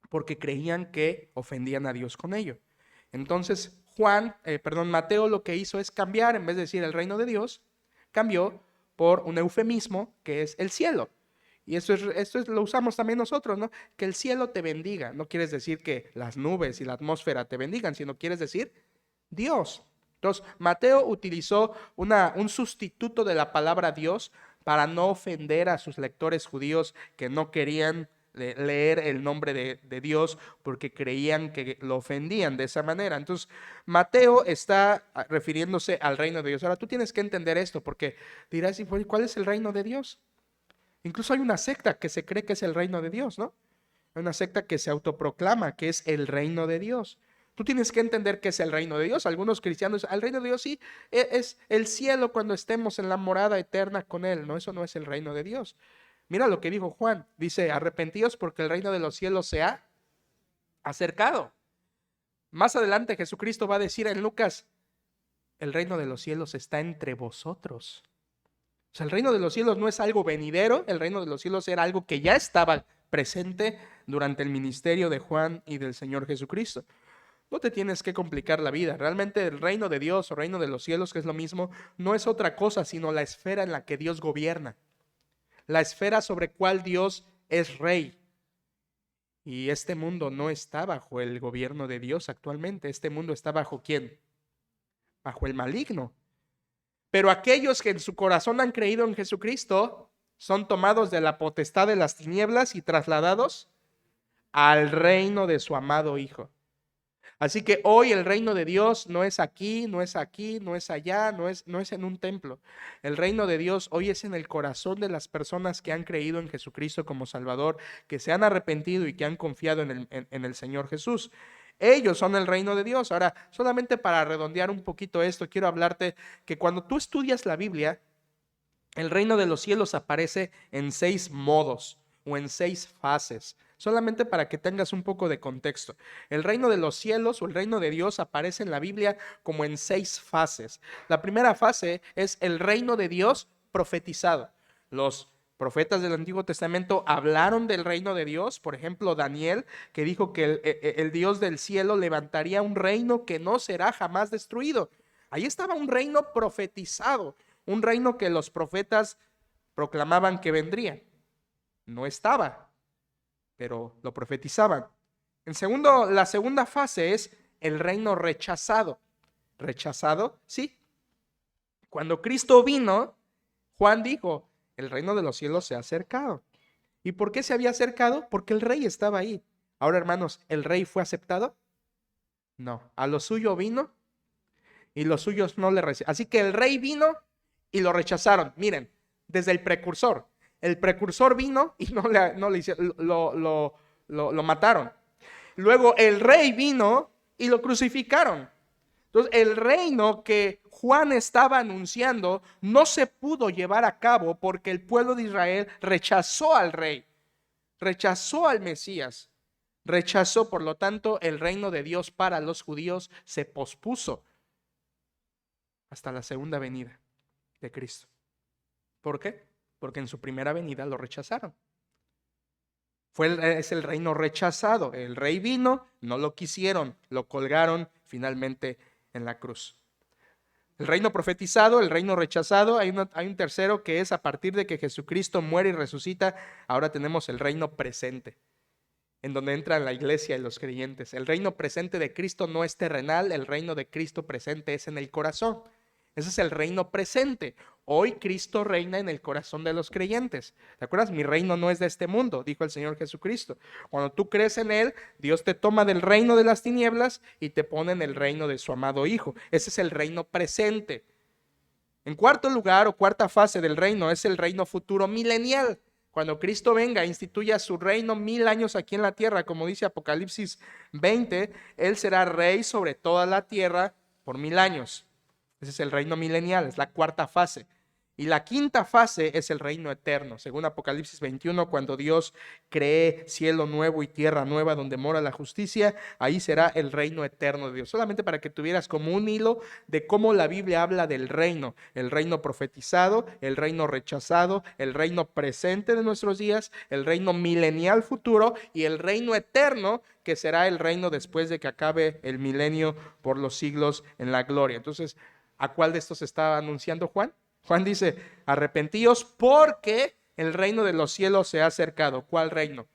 porque creían que ofendían a Dios con ello. Entonces Mateo lo que hizo es cambiar, en vez de decir el reino de Dios, cambió por un eufemismo que es el cielo. Y esto lo usamos también nosotros, ¿no? Que el cielo te bendiga. No quieres decir que las nubes y la atmósfera te bendigan, sino quieres decir Dios. Entonces, Mateo utilizó un sustituto de la palabra Dios para no ofender a sus lectores judíos que no querían leer el nombre de Dios porque creían que lo ofendían de esa manera. Entonces, Mateo está refiriéndose al reino de Dios. Ahora, tú tienes que entender esto porque dirás, ¿cuál es el reino de Dios? Incluso hay una secta que se cree que es el reino de Dios, ¿no? Hay una secta que se autoproclama que es el reino de Dios. Tú tienes que entender qué es el reino de Dios. Algunos cristianos, el reino de Dios sí, es el cielo cuando estemos en la morada eterna con Él. No, eso no es el reino de Dios. Mira lo que dijo Juan. Dice, arrepentíos porque el reino de los cielos se ha acercado. Más adelante Jesucristo va a decir en Lucas, el reino de los cielos está entre vosotros. O sea, el reino de los cielos no es algo venidero, el reino de los cielos era algo que ya estaba presente durante el ministerio de Juan y del Señor Jesucristo. No te tienes que complicar la vida. Realmente el reino de Dios o reino de los cielos, que es lo mismo, no es otra cosa sino la esfera en la que Dios gobierna. La esfera sobre cual Dios es rey. Y este mundo no está bajo el gobierno de Dios actualmente. Este mundo está bajo ¿quién? Bajo el maligno. Pero aquellos que en su corazón han creído en Jesucristo son tomados de la potestad de las tinieblas y trasladados al reino de su amado Hijo. Así que hoy el reino de Dios no es aquí, no es aquí, no es allá, no es en un templo. El reino de Dios hoy es en el corazón de las personas que han creído en Jesucristo como Salvador, que se han arrepentido y que han confiado en el Señor Jesús. Ellos son el reino de Dios. Ahora, solamente para redondear un poquito esto, quiero hablarte que cuando tú estudias la Biblia, el reino de los cielos aparece en 6 modos o en 6 fases. Solamente para que tengas un poco de contexto. El reino de los cielos o el reino de Dios aparece en la Biblia como en 6 fases. La primera fase es el reino de Dios profetizado. Los profetas del Antiguo Testamento hablaron del reino de Dios. Por ejemplo, Daniel, que dijo que el Dios del cielo levantaría un reino que no será jamás destruido. Ahí estaba un reino profetizado, un reino que los profetas proclamaban que vendría. No estaba, pero lo profetizaban. La segunda fase es el reino rechazado. ¿Rechazado? Sí. Cuando Cristo vino, Juan dijo, el reino de los cielos se ha acercado. ¿Y por qué se había acercado? Porque el rey estaba ahí. Ahora, hermanos, ¿el rey fue aceptado? No. A lo suyo vino y los suyos no le recibieron. Así que el rey vino y lo rechazaron. Miren, desde el precursor. El precursor vino y no le hicieron, lo mataron. Luego el rey vino y lo crucificaron. Entonces el reino que Juan estaba anunciando no se pudo llevar a cabo porque el pueblo de Israel rechazó al rey, rechazó al Mesías, rechazó, por lo tanto, el reino de Dios para los judíos se pospuso hasta la segunda venida de Cristo. ¿Por qué? Porque en su primera venida lo rechazaron. Es el reino rechazado. El rey vino, no lo quisieron, lo colgaron finalmente en la cruz. El reino profetizado, el reino rechazado, hay un tercero que es a partir de que Jesucristo muere y resucita, ahora tenemos el reino presente, en donde entran la iglesia y los creyentes. El reino presente de Cristo no es terrenal, el reino de Cristo presente es en el corazón. Ese es el reino presente. Hoy Cristo reina en el corazón de los creyentes. ¿Te acuerdas? Mi reino no es de este mundo, dijo el Señor Jesucristo. Cuando tú crees en Él, Dios te toma del reino de las tinieblas y te pone en el reino de su amado Hijo. Ese es el reino presente. En cuarto lugar o cuarta fase del reino es el reino futuro milenial. Cuando Cristo venga, instituya su reino 1000 años aquí en la tierra, como dice Apocalipsis 20, Él será rey sobre toda la tierra por 1000 años. Ese es el reino milenial, es la cuarta fase. Y la quinta fase es el reino eterno, según Apocalipsis 21, cuando Dios cree cielo nuevo y tierra nueva donde mora la justicia, ahí será el reino eterno de Dios. Solamente para que tuvieras como un hilo de cómo la Biblia habla del reino, el reino profetizado, el reino rechazado, el reino presente de nuestros días, el reino milenial futuro y el reino eterno, que será el reino después de que acabe el milenio por los siglos en la gloria. Entonces, ¿a cuál de estos está anunciando Juan? Juan dice, arrepentíos porque el reino de los cielos se ha acercado. ¿Cuál reino?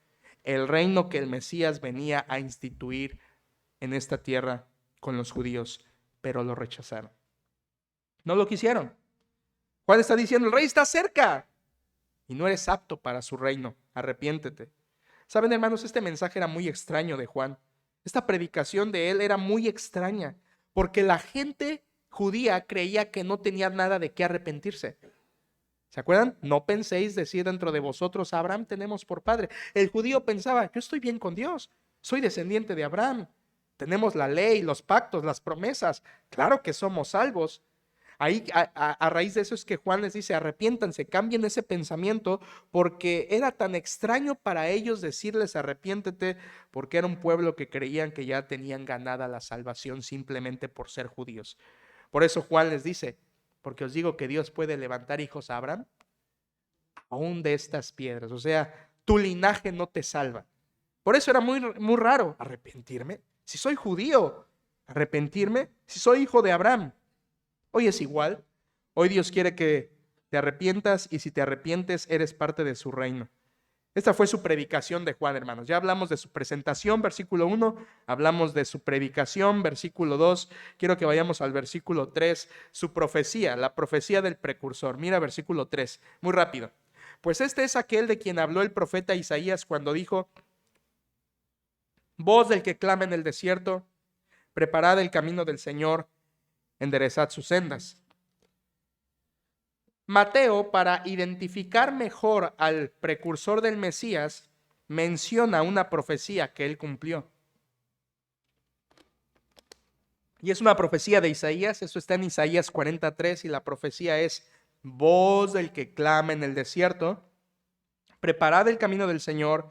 El reino que el Mesías venía a instituir en esta tierra con los judíos, pero lo rechazaron. No lo quisieron. Juan está diciendo, el rey está cerca y no eres apto para su reino. Arrepiéntete. Saben, hermanos, este mensaje era muy extraño de Juan. Esta predicación de él era muy extraña porque la gente judía creía que no tenía nada de qué arrepentirse. ¿Se acuerdan? No penséis decir dentro de vosotros, a Abraham tenemos por padre. El judío pensaba, yo estoy bien con Dios, soy descendiente de Abraham, tenemos la ley, los pactos, las promesas, claro que somos salvos. Ahí, a raíz de eso es que Juan les dice, arrepiéntanse, cambien ese pensamiento, porque era tan extraño para ellos decirles arrepiéntete, porque era un pueblo que creían que ya tenían ganada la salvación simplemente por ser judíos. Por eso Juan les dice, porque os digo que Dios puede levantar hijos a Abraham aún de estas piedras. O sea, tu linaje no te salva. Por eso era muy, muy raro arrepentirme. Si soy judío, arrepentirme. Si soy hijo de Abraham. Hoy es igual. Hoy Dios quiere que te arrepientas y si te arrepientes eres parte de su reino. Esta fue su predicación de Juan, hermanos. Ya hablamos de su presentación, versículo 1. Hablamos de su predicación, versículo 2. Quiero que vayamos al versículo 3. Su profecía, la profecía del precursor. Mira versículo 3, muy rápido. Pues este es aquel de quien habló el profeta Isaías cuando dijo, voz del que clama en el desierto, preparad el camino del Señor, enderezad sus sendas. Mateo, para identificar mejor al precursor del Mesías, menciona una profecía que él cumplió. Y es una profecía de Isaías, eso está en Isaías 43 y la profecía es, voz del que clama en el desierto, preparad el camino del Señor,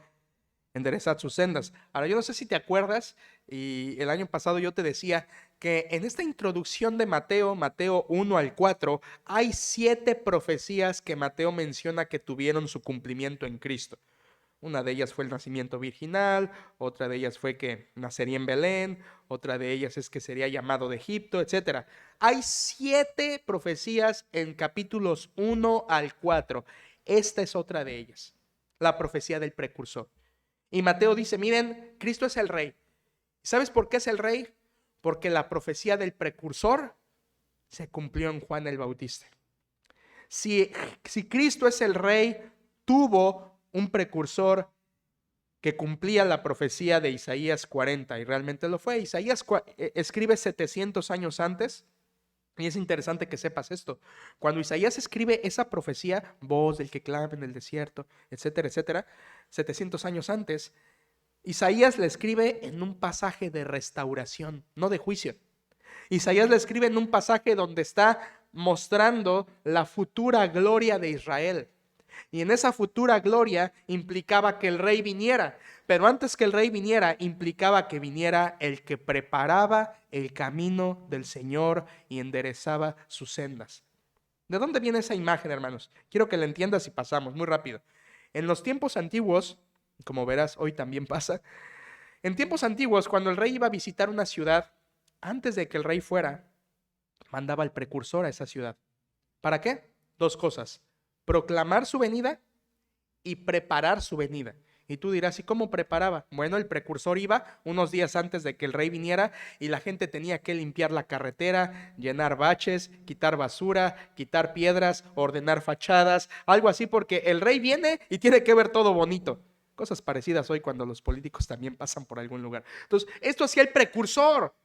enderezad sus sendas. Ahora, yo no sé si te acuerdas, y el año pasado yo te decía que en esta introducción de Mateo, Mateo 1 al 4, hay 7 profecías que Mateo menciona que tuvieron su cumplimiento en Cristo. Una de ellas fue el nacimiento virginal, otra de ellas fue que nacería en Belén, otra de ellas es que sería llamado de Egipto, etc. Hay 7 profecías en capítulos 1 al 4. Esta es otra de ellas, la profecía del precursor. Y Mateo dice, miren, Cristo es el rey. ¿Sabes por qué es el rey? Porque la profecía del precursor se cumplió en Juan el Bautista. Si Cristo es el rey, tuvo un precursor que cumplía la profecía de Isaías 40 y realmente lo fue. Isaías escribe 700 años antes. Y es interesante que sepas esto. Cuando Isaías escribe esa profecía, voz del que clama en el desierto, etcétera, etcétera, 700 años antes, Isaías le escribe en un pasaje de restauración, no de juicio. Isaías le escribe en un pasaje donde está mostrando la futura gloria de Israel. Y en esa futura gloria implicaba que el rey viniera. Pero antes que el rey viniera, implicaba que viniera el que preparaba el camino del Señor y enderezaba sus sendas. ¿De dónde viene esa imagen, hermanos? Quiero que la entiendas y pasamos muy rápido. En los tiempos antiguos, como verás, hoy también pasa. En tiempos antiguos, cuando el rey iba a visitar una ciudad, antes de que el rey fuera, mandaba al precursor a esa ciudad. ¿Para qué? 2 cosas. Proclamar su venida y preparar su venida. Y tú dirás, ¿y cómo preparaba? Bueno, el precursor iba unos días antes de que el rey viniera y la gente tenía que limpiar la carretera, llenar baches, quitar basura, quitar piedras, ordenar fachadas, algo así, porque el rey viene y tiene que ver todo bonito. Cosas parecidas hoy cuando los políticos también pasan por algún lugar. Entonces, esto hacía el precursor.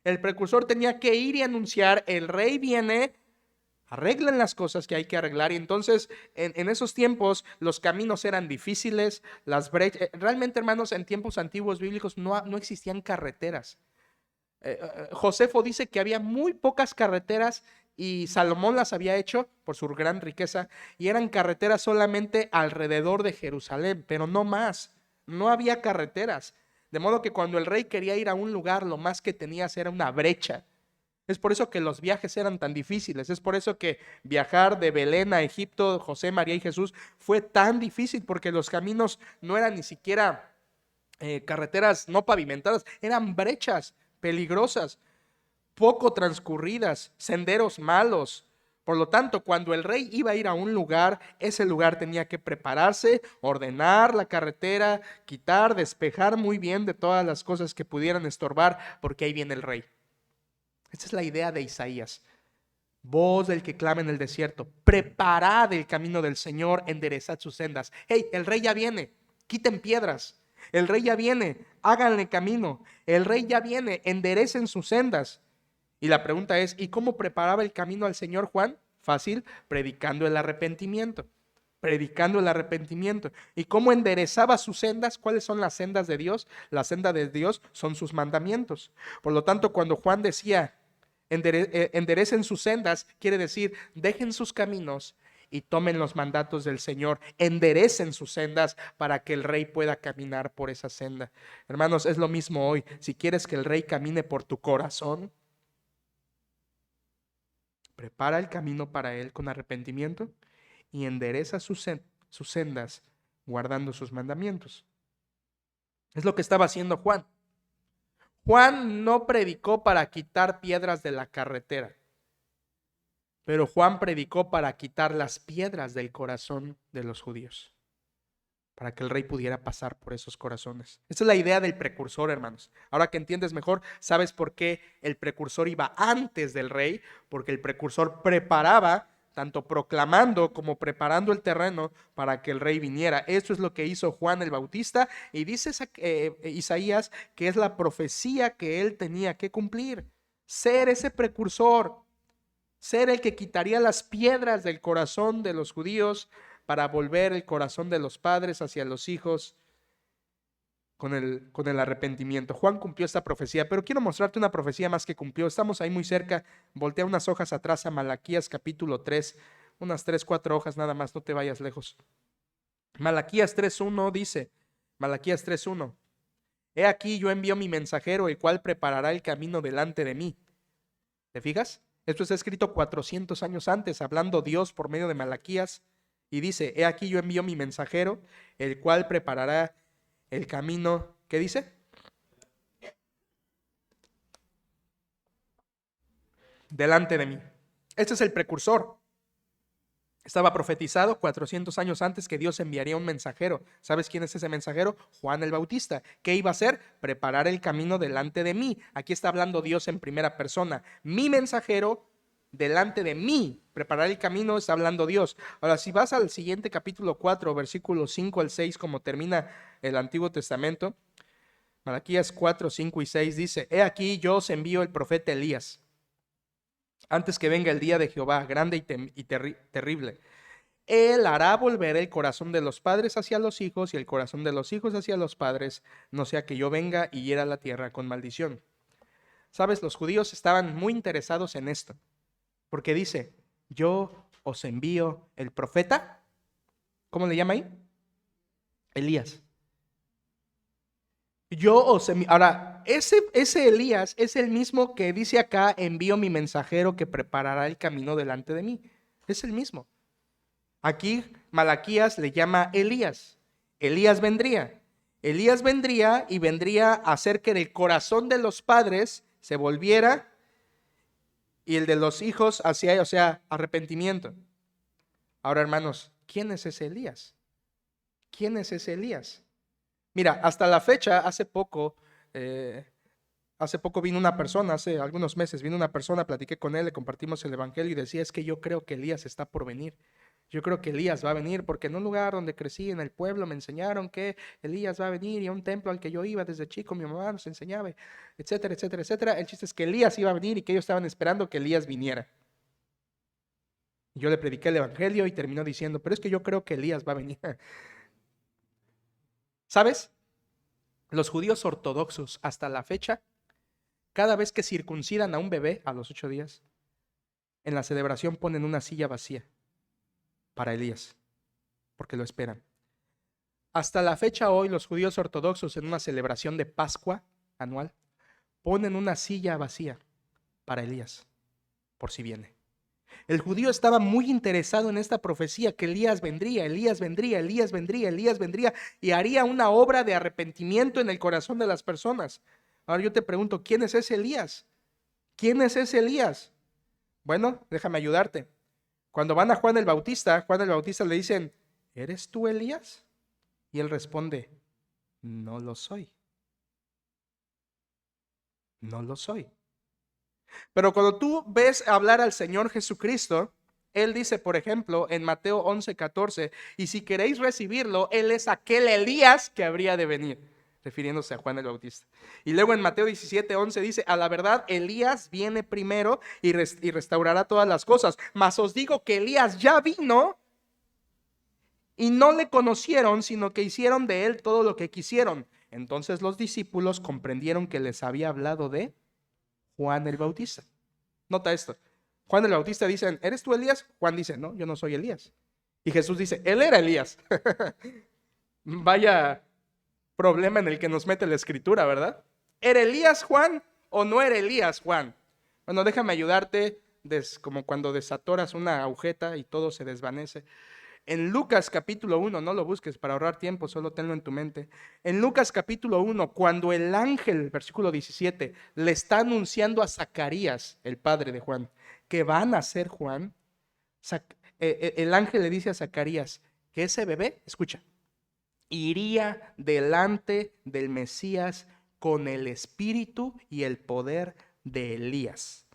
El precursor tenía que ir y anunciar, el rey viene, arreglan las cosas que hay que arreglar. Y entonces en esos tiempos los caminos eran difíciles, las brechas. Realmente, hermanos, en tiempos antiguos bíblicos no existían carreteras. Josefo dice que había muy pocas carreteras y Salomón las había hecho por su gran riqueza y eran carreteras solamente alrededor de Jerusalén, pero no más, no había carreteras. De modo que cuando el rey quería ir a un lugar, lo más que tenías era una brecha. Es por eso que los viajes eran tan difíciles, es por eso que viajar de Belén a Egipto, José, María y Jesús, fue tan difícil porque los caminos no eran ni siquiera carreteras no pavimentadas, eran brechas peligrosas, poco transcurridas, senderos malos. Por lo tanto, cuando el rey iba a ir a un lugar, ese lugar tenía que prepararse, ordenar la carretera, quitar, despejar muy bien de todas las cosas que pudieran estorbar, porque ahí viene el rey. Esta es la idea de Isaías. Voz del que clama en el desierto, preparad el camino del Señor, enderezad sus sendas. Hey, el rey ya viene, quiten piedras. El rey ya viene, háganle camino. El rey ya viene, enderecen sus sendas. Y la pregunta es, ¿y cómo preparaba el camino al Señor Juan? Fácil, predicando el arrepentimiento. Predicando el arrepentimiento. ¿Y cómo enderezaba sus sendas? ¿Cuáles son las sendas de Dios? La senda de Dios son sus mandamientos. Por lo tanto, cuando Juan decía, enderecen sus sendas, quiere decir, dejen sus caminos y tomen los mandatos del Señor, enderecen sus sendas para que el rey pueda caminar por esa senda. Hermanos, es lo mismo hoy. Si quieres que el rey camine por tu corazón, prepara el camino para él con arrepentimiento y endereza sus sendas guardando sus mandamientos. Es lo que estaba haciendo Juan. Juan no predicó para quitar piedras de la carretera, pero Juan predicó para quitar las piedras del corazón de los judíos, para que el rey pudiera pasar por esos corazones. Esa es la idea del precursor, hermanos. Ahora que entiendes mejor, ¿sabes por qué el precursor iba antes del rey? Porque el precursor preparaba, tanto proclamando como preparando el terreno para que el rey viniera. Esto es lo que hizo Juan el Bautista y dice Isaías que es la profecía que él tenía que cumplir. Ser ese precursor, ser el que quitaría las piedras del corazón de los judíos para volver el corazón de los padres hacia los hijos con el arrepentimiento. Juan cumplió esta profecía, pero quiero mostrarte una profecía más que cumplió. Estamos ahí muy cerca. Voltea unas hojas atrás a Malaquías capítulo 3, unas 3, 4 hojas nada más, no te vayas lejos. Malaquías 3:1 dice, Malaquías 3:1, he aquí yo envío mi mensajero, el cual preparará el camino delante de mí. ¿Te fijas? Esto está escrito 400 años antes, hablando Dios por medio de Malaquías, y dice, he aquí yo envío mi mensajero, el cual preparará el camino. ¿Qué dice? Delante de mí. Este es el precursor. Estaba profetizado 400 años antes que Dios enviaría un mensajero. ¿Sabes quién es ese mensajero? Juan el Bautista. ¿Qué iba a hacer? Preparar el camino delante de mí. Aquí está hablando Dios en primera persona. Mi mensajero delante de mí. Preparar el camino está hablando Dios. Ahora, si vas al siguiente capítulo 4, versículos 5 al 6, como termina el Antiguo Testamento, Malaquías 4, 5 y 6 dice, he aquí yo os envío el profeta Elías, antes que venga el día de Jehová, grande y terrible. Él hará volver el corazón de los padres hacia los hijos y el corazón de los hijos hacia los padres, no sea que yo venga y hiera la tierra con maldición. Sabes, los judíos estaban muy interesados en esto, porque dice, yo os envío el profeta, ¿cómo le llama ahí? Elías. Yo os envío. Ahora, ese Elías es el mismo que dice acá, envío mi mensajero que preparará el camino delante de mí. Es el mismo. Aquí Malaquías le llama Elías. Elías vendría. Elías vendría y vendría a hacer que el corazón de los padres se volviera y el de los hijos hacia, o sea, arrepentimiento. Ahora, hermanos, ¿quién es ese Elías? ¿Quién es ese Elías? Mira, hasta la fecha, hace poco vino una persona, hace algunos meses vino una persona, platiqué con él, le compartimos el evangelio y decía, es que yo creo que Elías está por venir. Yo creo que Elías va a venir porque en un lugar donde crecí, en el pueblo, me enseñaron que Elías va a venir y a un templo al que yo iba desde chico, mi mamá nos enseñaba, etcétera, etcétera, etcétera. El chiste es que Elías iba a venir y que ellos estaban esperando que Elías viniera. Y yo le prediqué el evangelio y terminó diciendo, pero es que yo creo que Elías va a venir. ¿Sabes? Los judíos ortodoxos hasta la fecha Cada vez que circuncidan a un bebé a los 8 días, en la celebración ponen una silla vacía para Elías, porque lo esperan. Hasta la fecha hoy, los judíos ortodoxos en una celebración de Pascua anual ponen una silla vacía para Elías, por si viene. El judío estaba muy interesado en esta profecía que Elías vendría, Elías vendría, Elías vendría, Elías vendría y haría una obra de arrepentimiento en el corazón de las personas. Ahora yo te pregunto, ¿quién es ese Elías? ¿Quién es ese Elías? Bueno, déjame ayudarte. Cuando van a Juan el Bautista le dicen, ¿eres tú Elías? Y él responde, no lo soy. No lo soy. Pero cuando tú ves hablar al Señor Jesucristo, Él dice, por ejemplo, en Mateo 11:14, y si queréis recibirlo, Él es aquel Elías que habría de venir, refiriéndose a Juan el Bautista. Y luego en Mateo 17:11 dice, a la verdad, Elías viene primero y restaurará todas las cosas. Mas os digo que Elías ya vino y no le conocieron, sino que hicieron de él todo lo que quisieron. Entonces los discípulos comprendieron que les había hablado de Juan el Bautista. Nota esto. Juan el Bautista dice, ¿eres tú Elías? Juan dice, no, yo no soy Elías. Y Jesús dice, él era Elías. Vaya problema en el que nos mete la escritura, ¿verdad? ¿Era Elías Juan o no era Elías Juan? Bueno, déjame ayudarte, como cuando desatoras una agujeta y todo se desvanece. En Lucas capítulo 1, no lo busques para ahorrar tiempo, solo tenlo en tu mente. En Lucas capítulo 1, cuando el ángel, versículo 17, le está anunciando a Zacarías, el padre de Juan, que va a nacer Juan, el ángel le dice a Zacarías que ese bebé, escucha, iría delante del Mesías con el espíritu y el poder de Elías,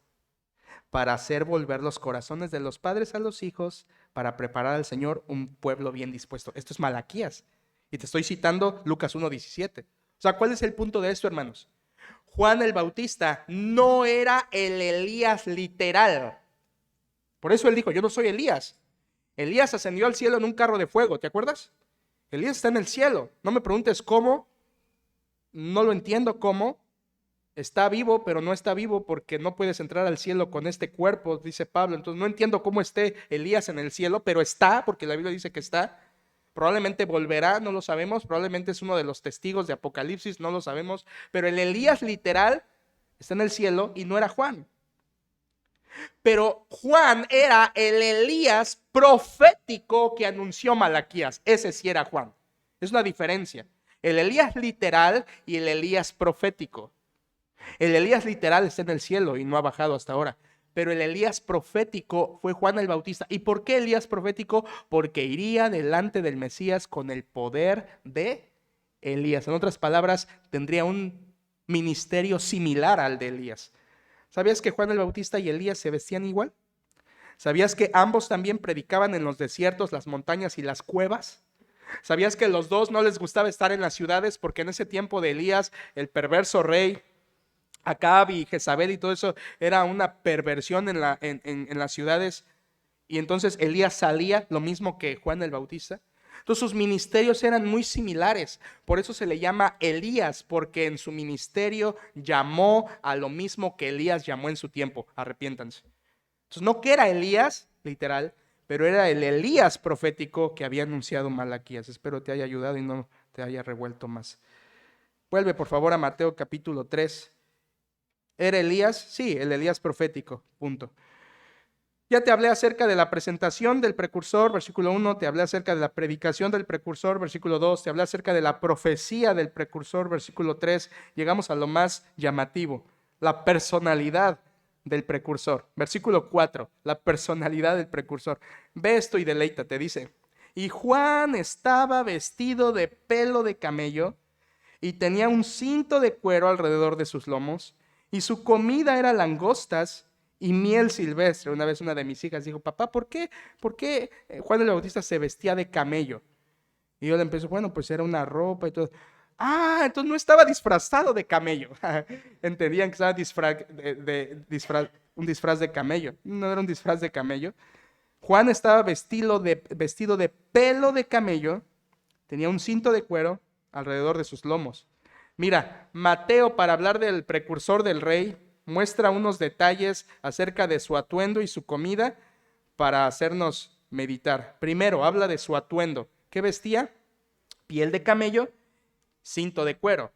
para hacer volver los corazones de los padres a los hijos, para preparar al Señor un pueblo bien dispuesto. Esto es Malaquías. Y te estoy citando Lucas 1:17. O sea, ¿cuál es el punto de esto, hermanos? Juan el Bautista no era el Elías literal. Por eso él dijo, yo no soy Elías. Elías ascendió al cielo en un carro de fuego, ¿te acuerdas? Elías está en el cielo. No me preguntes cómo. No lo entiendo cómo. Está vivo, pero no está vivo porque no puedes entrar al cielo con este cuerpo, dice Pablo. Entonces no entiendo cómo esté Elías en el cielo, pero está, porque la Biblia dice que está. Probablemente volverá, no lo sabemos. Probablemente es uno de los testigos de Apocalipsis, no lo sabemos. Pero el Elías literal está en el cielo y no era Juan. Pero Juan era el Elías profético que anunció Malaquías. Ese sí era Juan. Es una diferencia. El Elías literal y el Elías profético. El Elías literal está en el cielo y no ha bajado hasta ahora. Pero el Elías profético fue Juan el Bautista. ¿Y por qué Elías profético? Porque iría delante del Mesías con el poder de Elías. En otras palabras, tendría un ministerio similar al de Elías. ¿Sabías que Juan el Bautista y Elías se vestían igual? ¿Sabías que ambos también predicaban en los desiertos, las montañas y las cuevas? ¿Sabías que los dos no les gustaba estar en las ciudades? Porque en ese tiempo de Elías, el perverso rey Acab y Jezabel y todo eso era una perversión en las ciudades. Y entonces Elías salía, lo mismo que Juan el Bautista. Entonces sus ministerios eran muy similares. Por eso se le llama Elías, porque en su ministerio llamó a lo mismo que Elías llamó en su tiempo. Arrepiéntanse. Entonces no que era Elías, literal, pero era el Elías profético que había anunciado Malaquías. Espero te haya ayudado y no te haya revuelto más. Vuelve por favor a Mateo capítulo 3. ¿Era Elías? Sí, el Elías profético, punto. Ya te hablé acerca de la presentación del precursor, versículo 1, te hablé acerca de la predicación del precursor, versículo 2, te hablé acerca de la profecía del precursor, versículo 3, llegamos a lo más llamativo, la personalidad del precursor. Versículo 4, la personalidad del precursor. Ve esto y deleítate, dice, y Juan estaba vestido de pelo de camello y tenía un cinto de cuero alrededor de sus lomos, y su comida era langostas y miel silvestre. Una vez una de mis hijas dijo, papá, ¿por qué Juan el Bautista se vestía de camello? Y yo le empecé, bueno, pues era una ropa y todo. Ah, entonces no estaba disfrazado de camello. Entendían que estaba un disfraz de camello. No era un disfraz de camello. Juan estaba vestido de pelo de camello, tenía un cinto de cuero alrededor de sus lomos. Mira, Mateo, para hablar del precursor del rey, muestra unos detalles acerca de su atuendo y su comida para hacernos meditar. Primero, habla de su atuendo. ¿Qué vestía? Piel de camello, cinto de cuero.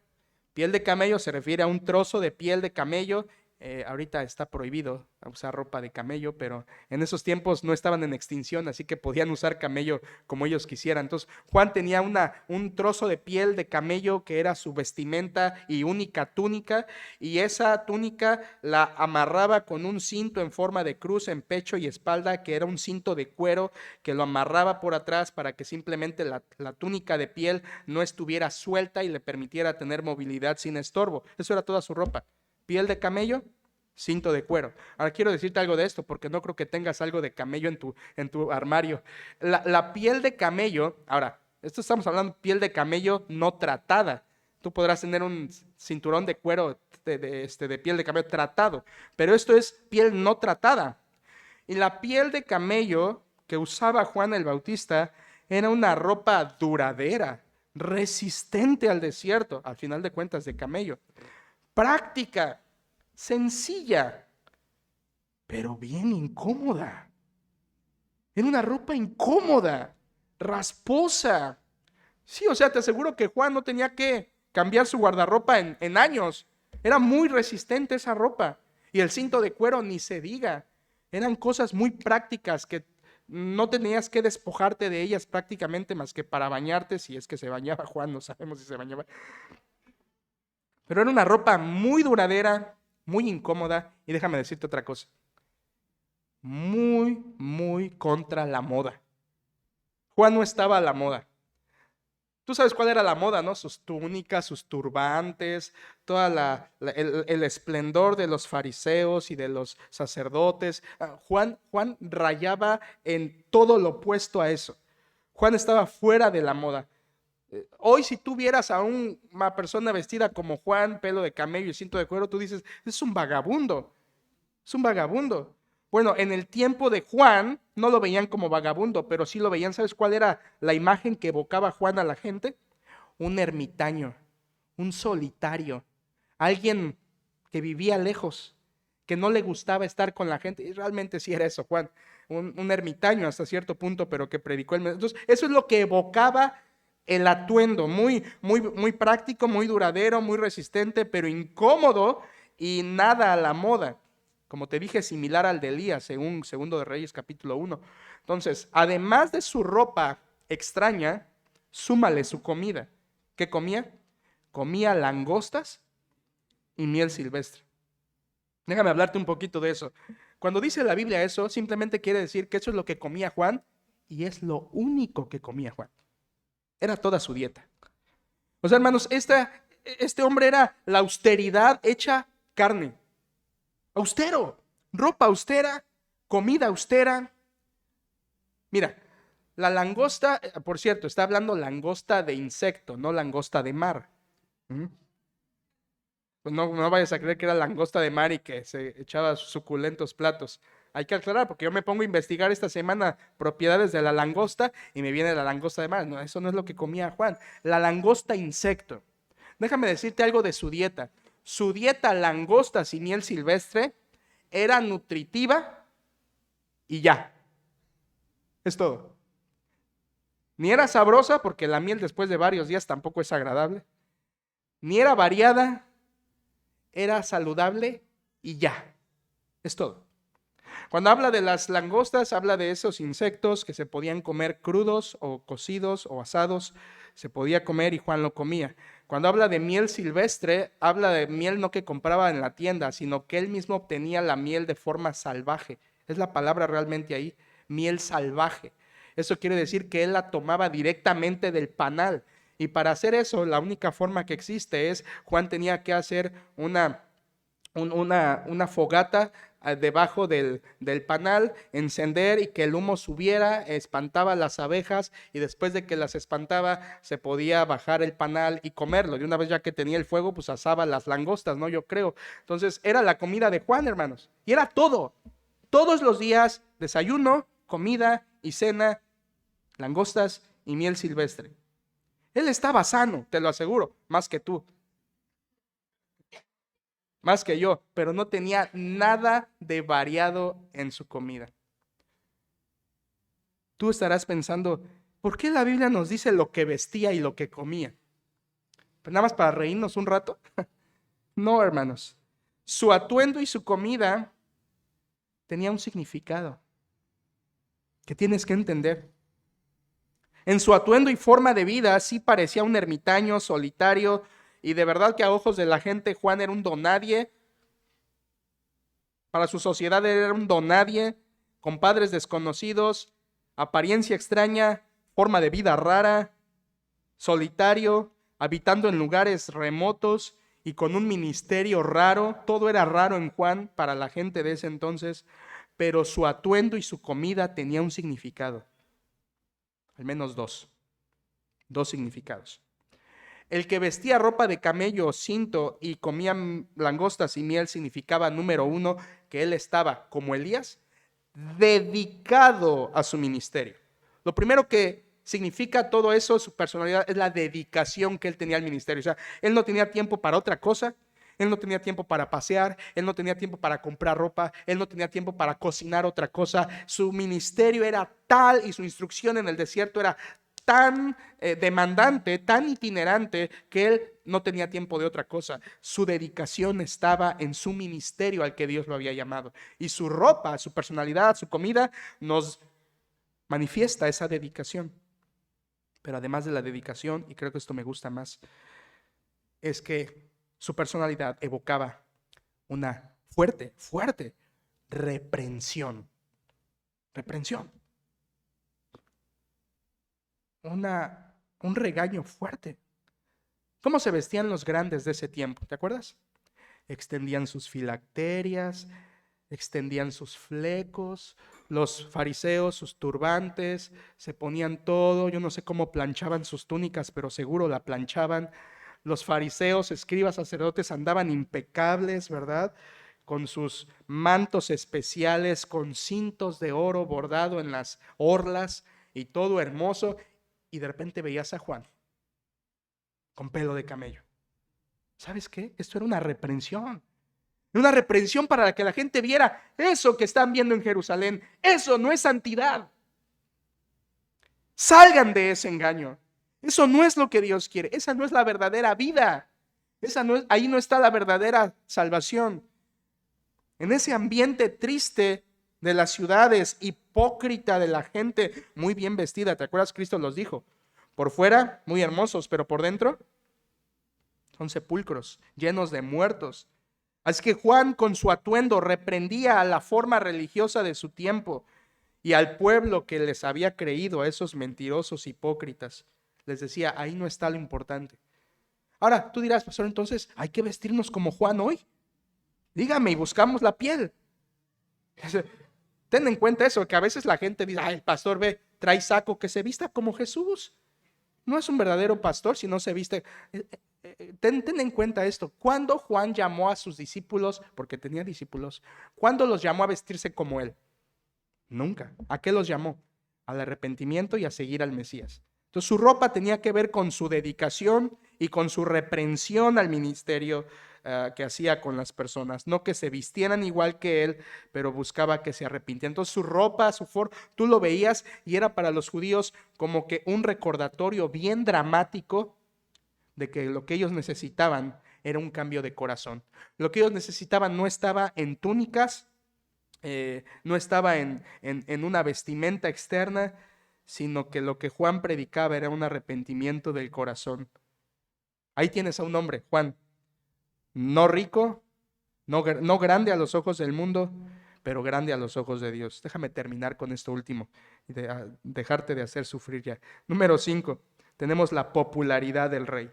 Piel de camello se refiere a un trozo de piel de camello. Ahorita está prohibido usar ropa de camello, pero en esos tiempos no estaban en extinción, así que podían usar camello como ellos quisieran. Entonces, Juan tenía un trozo de piel de camello que era su vestimenta y única túnica, y esa túnica la amarraba con un cinto en forma de cruz en pecho y espalda, que era un cinto de cuero que lo amarraba por atrás para que simplemente la túnica de piel no estuviera suelta y le permitiera tener movilidad sin estorbo. Eso era toda su ropa. Piel de camello, cinto de cuero. Ahora quiero decirte algo de esto porque no creo que tengas algo de camello en tu armario. La piel de camello, ahora, esto estamos hablando de piel de camello no tratada. Tú podrás tener un cinturón de cuero de piel de camello tratado, pero esto es piel no tratada. Y la piel de camello que usaba Juan el Bautista era una ropa duradera, resistente al desierto, al final de cuentas de camello. Práctica, sencilla, pero bien incómoda. Era una ropa incómoda, rasposa. Sí, o sea, te aseguro que Juan no tenía que cambiar su guardarropa en años. Era muy resistente esa ropa. Y el cinto de cuero ni se diga. Eran cosas muy prácticas que no tenías que despojarte de ellas prácticamente más que para bañarte, si es que se bañaba Juan, no sabemos si se bañaba. Pero era una ropa muy duradera, muy incómoda, y déjame decirte otra cosa, muy, muy contra la moda. Juan no estaba a la moda. Tú sabes cuál era la moda, ¿no? Sus túnicas, sus turbantes, el esplendor de los fariseos y de los sacerdotes. Juan rayaba en todo lo opuesto a eso. Juan estaba fuera de la moda. Hoy, si tú vieras a una persona vestida como Juan, pelo de camello y cinto de cuero, tú dices, es un vagabundo, es un vagabundo. Bueno, en el tiempo de Juan no lo veían como vagabundo, pero sí lo veían. ¿Sabes cuál era la imagen que evocaba Juan a la gente? Un ermitaño, un solitario, alguien que vivía lejos, que no le gustaba estar con la gente. Y realmente sí era eso, Juan, un ermitaño hasta cierto punto, pero que predicó el mensaje. Entonces, eso es lo que evocaba el atuendo, muy, muy, muy práctico, muy duradero, muy resistente, pero incómodo y nada a la moda. Como te dije, similar al de Elías, según Segundo de Reyes, capítulo 1. Entonces, además de su ropa extraña, súmale su comida. ¿Qué comía? Comía langostas y miel silvestre. Déjame hablarte un poquito de eso. Cuando dice la Biblia eso, simplemente quiere decir que eso es lo que comía Juan y es lo único que comía Juan. Era toda su dieta. O sea, hermanos, este hombre era la austeridad hecha carne. Austero, ropa austera, comida austera. Mira, la langosta, por cierto, está hablando langosta de insecto, no langosta de mar. Pues no vayas a creer que era langosta de mar y que se echaba suculentos platos. Hay que aclarar, porque yo me pongo a investigar esta semana propiedades de la langosta y me viene la langosta de mar. No, eso no es lo que comía Juan. La langosta insecto. Déjame decirte algo de su dieta. Su dieta langostas y miel silvestre era nutritiva y ya. Es todo. Ni era sabrosa, porque la miel después de varios días tampoco es agradable. Ni era variada, era saludable y ya. Es todo. Cuando habla de las langostas, habla de esos insectos que se podían comer crudos o cocidos o asados. Se podía comer y Juan lo comía. Cuando habla de miel silvestre, habla de miel no que compraba en la tienda, sino que él mismo obtenía la miel de forma salvaje. Es la palabra realmente ahí, miel salvaje. Eso quiere decir que él la tomaba directamente del panal. Y para hacer eso, la única forma que existe es, Juan tenía que hacer una fogata debajo del panal, encender y que el humo subiera, espantaba las abejas y después de que las espantaba se podía bajar el panal y comerlo. De una vez ya que tenía el fuego, pues asaba las langostas, ¿no? Yo creo. Entonces era la comida de Juan, hermanos. Y era todo. Todos los días, desayuno, comida y cena, langostas y miel silvestre. Él estaba sano, te lo aseguro, más que tú. más que yo, pero no tenía nada de variado en su comida. Tú estarás pensando, ¿por qué la Biblia nos dice lo que vestía y lo que comía? ¿Pues nada más para reírnos un rato? No, hermanos. Su atuendo y su comida tenía un significado que tienes que entender. En su atuendo y forma de vida sí parecía un ermitaño solitario, y de verdad que a ojos de la gente Juan era un donadie. Para su sociedad era un donadie, con padres desconocidos, apariencia extraña, forma de vida rara, solitario, habitando en lugares remotos y con un ministerio raro. Todo era raro en Juan para la gente de ese entonces, pero su atuendo y su comida tenía un significado. Al menos dos significados. El que vestía ropa de camello o cinto y comía langostas y miel significaba, número uno, que él estaba, como Elías, dedicado a su ministerio. Lo primero que significa todo eso, su personalidad, es la dedicación que él tenía al ministerio. O sea, él no tenía tiempo para otra cosa. Él no tenía tiempo para pasear, él no tenía tiempo para comprar ropa, él no tenía tiempo para cocinar otra cosa. Su ministerio era tal y su instrucción en el desierto era tan demandante, tan itinerante, que él no tenía tiempo de otra cosa. Su dedicación estaba en su ministerio al que Dios lo había llamado. Y su ropa, su personalidad, su comida nos manifiesta esa dedicación. Pero además de la dedicación, y creo que esto me gusta más, es que su personalidad evocaba una fuerte reprensión. Reprensión. Un regaño fuerte. ¿Cómo se vestían los grandes de ese tiempo? ¿Te acuerdas? Extendían sus filacterias, extendían sus flecos, los fariseos, sus turbantes, se ponían todo. Yo no sé cómo planchaban sus túnicas, pero seguro la planchaban. Los fariseos, escribas, sacerdotes andaban impecables, ¿verdad? Con sus mantos especiales, con cintos de oro bordado en las orlas y todo hermoso. Y de repente veías a Juan con pelo de camello. ¿Sabes qué? Esto era una reprensión. Una reprensión para que la gente viera eso que están viendo en Jerusalén. Eso no es santidad. Salgan de ese engaño. Eso no es lo que Dios quiere. Esa no es la verdadera vida. Ahí no está la verdadera salvación. En ese ambiente triste de las ciudades, hipócrita de la gente muy bien vestida. ¿Te acuerdas? Cristo los dijo. Por fuera, muy hermosos, pero por dentro son sepulcros llenos de muertos. Así que Juan, con su atuendo, reprendía a la forma religiosa de su tiempo y al pueblo que les había creído, a esos mentirosos hipócritas. Les decía, ahí no está lo importante. Ahora, tú dirás, pastor, entonces hay que vestirnos como Juan hoy. Dígame, y buscamos la piel. Ten en cuenta eso, que a veces la gente dice, el pastor trae saco, que se vista como Jesús. No es un verdadero pastor si no se viste. Ten en cuenta esto. ¿Cuándo Juan llamó a sus discípulos, porque tenía discípulos, cuándo los llamó a vestirse como él? Nunca. ¿A qué los llamó? Al arrepentimiento y a seguir al Mesías. Entonces su ropa tenía que ver con su dedicación y con su reprensión al ministerio que hacía con las personas. No que se vistieran igual que él, pero buscaba que se arrepintieran. Entonces su ropa, su forma, tú lo veías y era para los judíos como que un recordatorio bien dramático de que lo que ellos necesitaban era un cambio de corazón. Lo que ellos necesitaban no estaba en túnicas, no estaba en una vestimenta externa, sino que lo que Juan predicaba era un arrepentimiento del corazón. Ahí tienes a un hombre, Juan, no rico, no grande a los ojos del mundo, pero grande a los ojos de Dios. Déjame terminar con esto último y dejarte de hacer sufrir ya. Número 5, tenemos la popularidad del rey.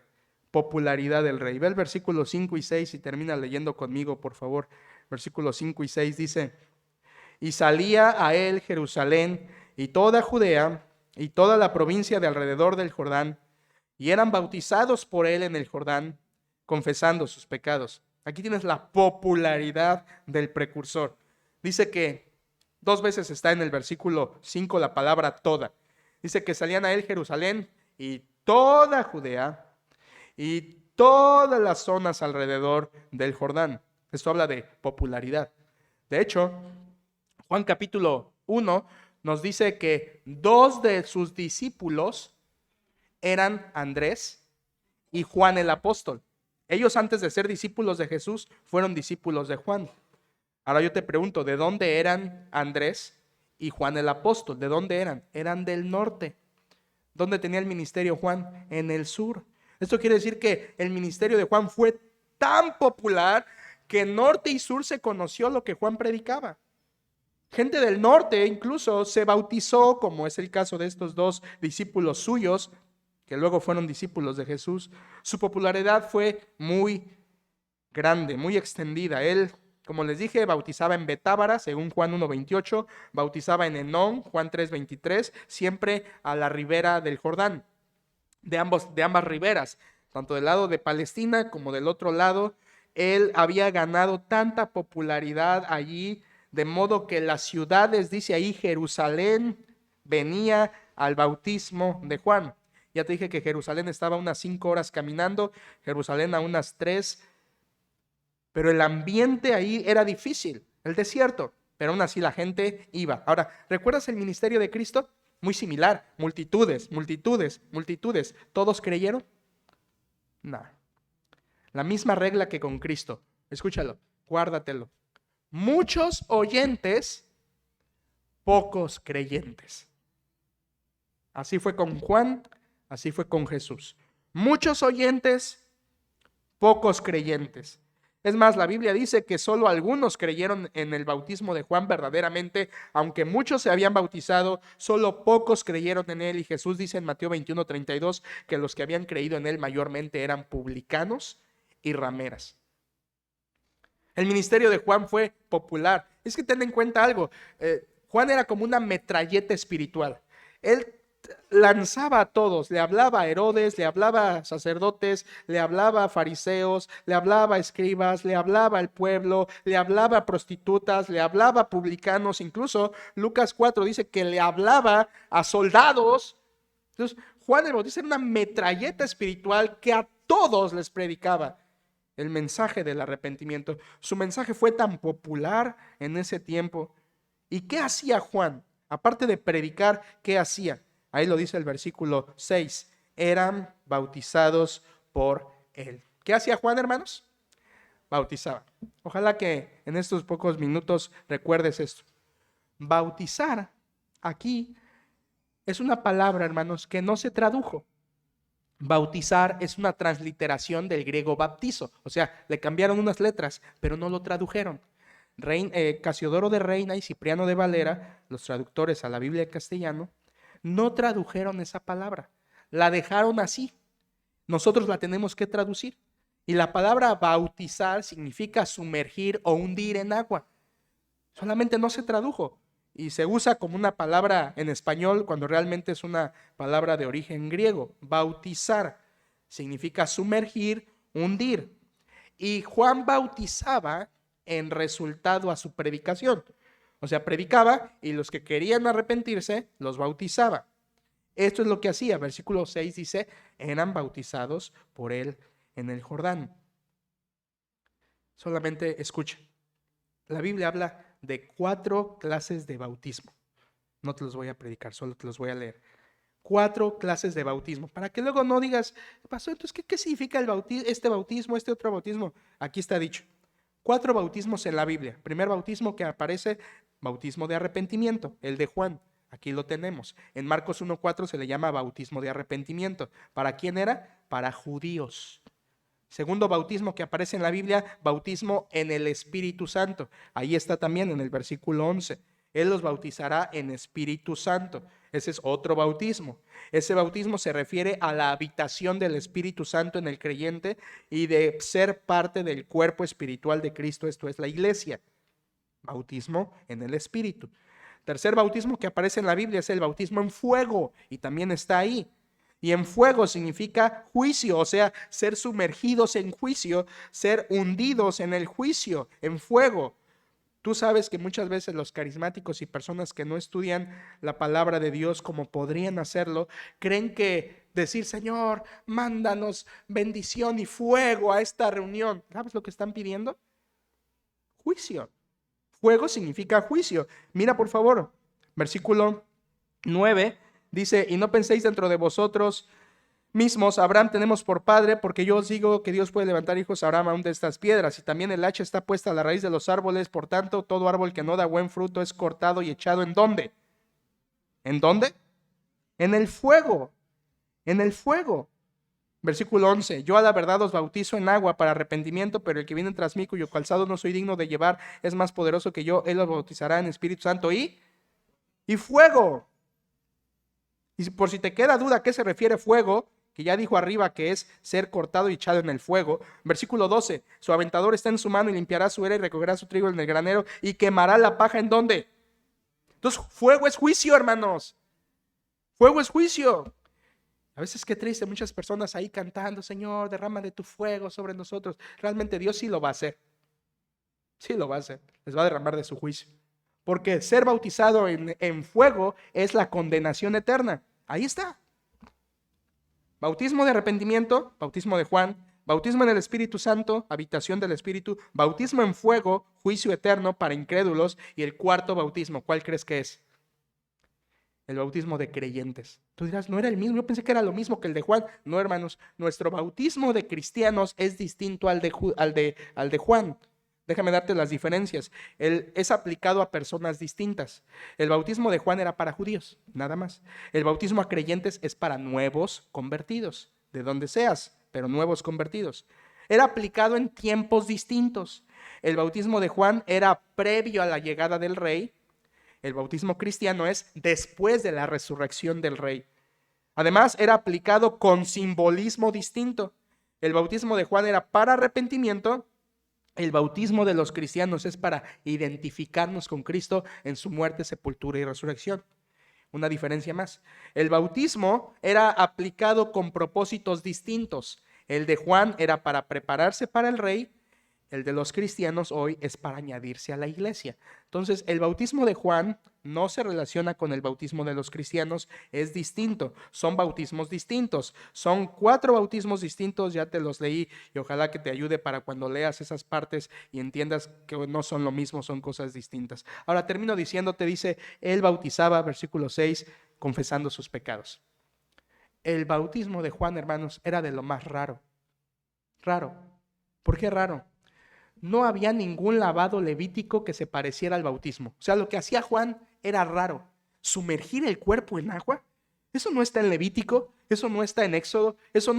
Popularidad del rey. Ve el versículo 5 y 6 y termina leyendo conmigo, por favor. Versículos 5 y 6 dice: y salía a él Jerusalén y toda Judea y toda la provincia de alrededor del Jordán, y eran bautizados por él en el Jordán, confesando sus pecados. Aquí tienes la popularidad del precursor. Dice que 2 veces está en el versículo 5 la palabra toda. Dice que salían a él Jerusalén y toda Judea y todas las zonas alrededor del Jordán. Esto habla de popularidad. De hecho, Juan capítulo 1 nos dice que 2 de sus discípulos eran Andrés y Juan el apóstol. Ellos, antes de ser discípulos de Jesús, fueron discípulos de Juan. Ahora yo te pregunto, ¿de dónde eran Andrés y Juan el apóstol? ¿De dónde eran? Eran del norte. ¿Dónde tenía el ministerio Juan? En el sur. Esto quiere decir que el ministerio de Juan fue tan popular que norte y sur se conoció lo que Juan predicaba. Gente del norte incluso se bautizó, como es el caso de estos 2 discípulos suyos, que luego fueron discípulos de Jesús. Su popularidad fue muy grande, muy extendida. Él, como les dije, bautizaba en Betábara, según Juan 1:28, bautizaba en Enón, Juan 3:23, siempre a la ribera del Jordán, de ambas riberas, tanto del lado de Palestina como del otro lado. Él había ganado tanta popularidad allí, de modo que las ciudades, dice ahí, Jerusalén venía al bautismo de Juan. Ya te dije que Jerusalén estaba a unas 5 horas caminando, Jerusalén a unas 3, pero el ambiente ahí era difícil, el desierto, pero aún así la gente iba. Ahora, ¿recuerdas el ministerio de Cristo? Muy similar, multitudes, multitudes, multitudes. ¿Todos creyeron? No. La misma regla que con Cristo. Escúchalo, guárdatelo. Muchos oyentes, pocos creyentes. Así fue con Juan, así fue con Jesús. Muchos oyentes, pocos creyentes. Es más, la Biblia dice que solo algunos creyeron en el bautismo de Juan verdaderamente, aunque muchos se habían bautizado, solo pocos creyeron en él. Y Jesús dice en Mateo 21:32 que los que habían creído en él mayormente eran publicanos y rameras. El ministerio de Juan fue popular. Es que ten en cuenta algo, Juan era como una metralleta espiritual. Él lanzaba a todos, le hablaba a Herodes, le hablaba a sacerdotes, le hablaba a fariseos, le hablaba a escribas, le hablaba al pueblo, le hablaba a prostitutas, le hablaba a publicanos. Incluso Lucas 4 dice que le hablaba a soldados. Entonces, Juan el Bautista era una metralleta espiritual que a todos les predicaba el mensaje del arrepentimiento. Su mensaje fue tan popular en ese tiempo. ¿Y qué hacía Juan? Aparte de predicar, ¿qué hacía? Ahí lo dice el versículo 6. Eran bautizados por él. ¿Qué hacía Juan, hermanos? Bautizaba. Ojalá que en estos pocos minutos recuerdes esto. Bautizar aquí es una palabra, hermanos, que no se tradujo. Bautizar es una transliteración del griego baptizo, o sea, le cambiaron unas letras, pero no lo tradujeron. Casiodoro de Reina y Cipriano de Valera, los traductores a la Biblia en castellano, no tradujeron esa palabra, la dejaron así. Nosotros la tenemos que traducir. Y la palabra bautizar significa sumergir o hundir en agua. Solamente no se tradujo. Y se usa como una palabra en español cuando realmente es una palabra de origen griego. Bautizar significa sumergir, hundir. Y Juan bautizaba en resultado a su predicación. O sea, predicaba y los que querían arrepentirse los bautizaba. Esto es lo que hacía. Versículo 6 dice, eran bautizados por él en el Jordán. Solamente escuchen. La Biblia habla de 4 clases de bautismo. No te los voy a predicar, solo te los voy a leer. 4 clases de bautismo, para que luego no digas, pastor, entonces, ¿qué significa este bautismo, este otro bautismo? Aquí está dicho. 4 bautismos en la Biblia. Primer bautismo que aparece, bautismo de arrepentimiento, el de Juan. Aquí lo tenemos. En Marcos 1:4 se le llama bautismo de arrepentimiento. ¿Para quién era? Para judíos. Segundo bautismo que aparece en la Biblia, bautismo en el Espíritu Santo. Ahí está también en el versículo 11. Él los bautizará en Espíritu Santo. Ese es otro bautismo. Ese bautismo se refiere a la habitación del Espíritu Santo en el creyente y de ser parte del cuerpo espiritual de Cristo, esto es la iglesia. Bautismo en el Espíritu. Tercer bautismo que aparece en la Biblia es el bautismo en fuego y también está ahí. Y en fuego significa juicio, o sea, ser sumergidos en juicio, ser hundidos en el juicio, en fuego. Tú sabes que muchas veces los carismáticos y personas que no estudian la palabra de Dios como podrían hacerlo, creen que decir, Señor, mándanos bendición y fuego a esta reunión. ¿Sabes lo que están pidiendo? juicio. Fuego significa juicio. Mira por favor, versículo 9 dice, y no penséis dentro de vosotros mismos, Abraham tenemos por padre, porque yo os digo que Dios puede levantar hijos a Abraham aún de estas piedras, y también el hacha está puesta a la raíz de los árboles, por tanto, todo árbol que no da buen fruto es cortado y echado ¿en dónde? ¿En dónde? En el fuego, en el fuego. Versículo 11, yo a la verdad os bautizo en agua para arrepentimiento, pero el que viene tras mí, cuyo calzado no soy digno de llevar, es más poderoso que yo, él os bautizará en Espíritu Santo y fuego. Y por si te queda duda a qué se refiere fuego, que ya dijo arriba que es ser cortado y echado en el fuego. Versículo 12, su aventador está en su mano y limpiará su era y recogerá su trigo en el granero y quemará la paja ¿en dónde? Entonces, fuego es juicio, hermanos. Fuego es juicio. A veces qué triste, muchas personas ahí cantando, Señor, derrama de tu fuego sobre nosotros. Realmente Dios sí lo va a hacer. Sí lo va a hacer. Les va a derramar de su juicio. Porque ser bautizado en fuego es la condenación eterna. Ahí está. Bautismo de arrepentimiento, bautismo de Juan. Bautismo en el Espíritu Santo, habitación del Espíritu. Bautismo en fuego, juicio eterno para incrédulos. Y el cuarto bautismo, ¿cuál crees que es? El bautismo de creyentes. Tú dirás, no era el mismo, yo pensé que era lo mismo que el de Juan. No, hermanos, nuestro bautismo de cristianos es distinto al de Juan. Déjame darte las diferencias. Es aplicado a personas distintas. El bautismo de Juan era para judíos, nada más. El bautismo a creyentes es para nuevos convertidos, de donde seas, pero nuevos convertidos. Era aplicado en tiempos distintos. El bautismo de Juan era previo a la llegada del rey. El bautismo cristiano es después de la resurrección del rey. Además, era aplicado con simbolismo distinto. El bautismo de Juan era para arrepentimiento. El bautismo de los cristianos es para identificarnos con Cristo en su muerte, sepultura y resurrección. Una diferencia más. El bautismo era aplicado con propósitos distintos. El de Juan era para prepararse para el rey. El de los cristianos hoy es para añadirse a la iglesia. Entonces, el bautismo de Juan no se relaciona con el bautismo de los cristianos, es distinto. Son bautismos distintos. Son 4 bautismos distintos, ya te los leí y ojalá que te ayude para cuando leas esas partes y entiendas que no son lo mismo, son cosas distintas. Ahora termino diciéndote, dice, él bautizaba, versículo 6, confesando sus pecados. El bautismo de Juan, hermanos, era de lo más raro. Raro. ¿Por qué raro? No había ningún lavado levítico que se pareciera al bautismo. O sea, lo que hacía Juan era raro. Sumergir el cuerpo en agua, eso no está en Levítico, eso no está en Éxodo, eso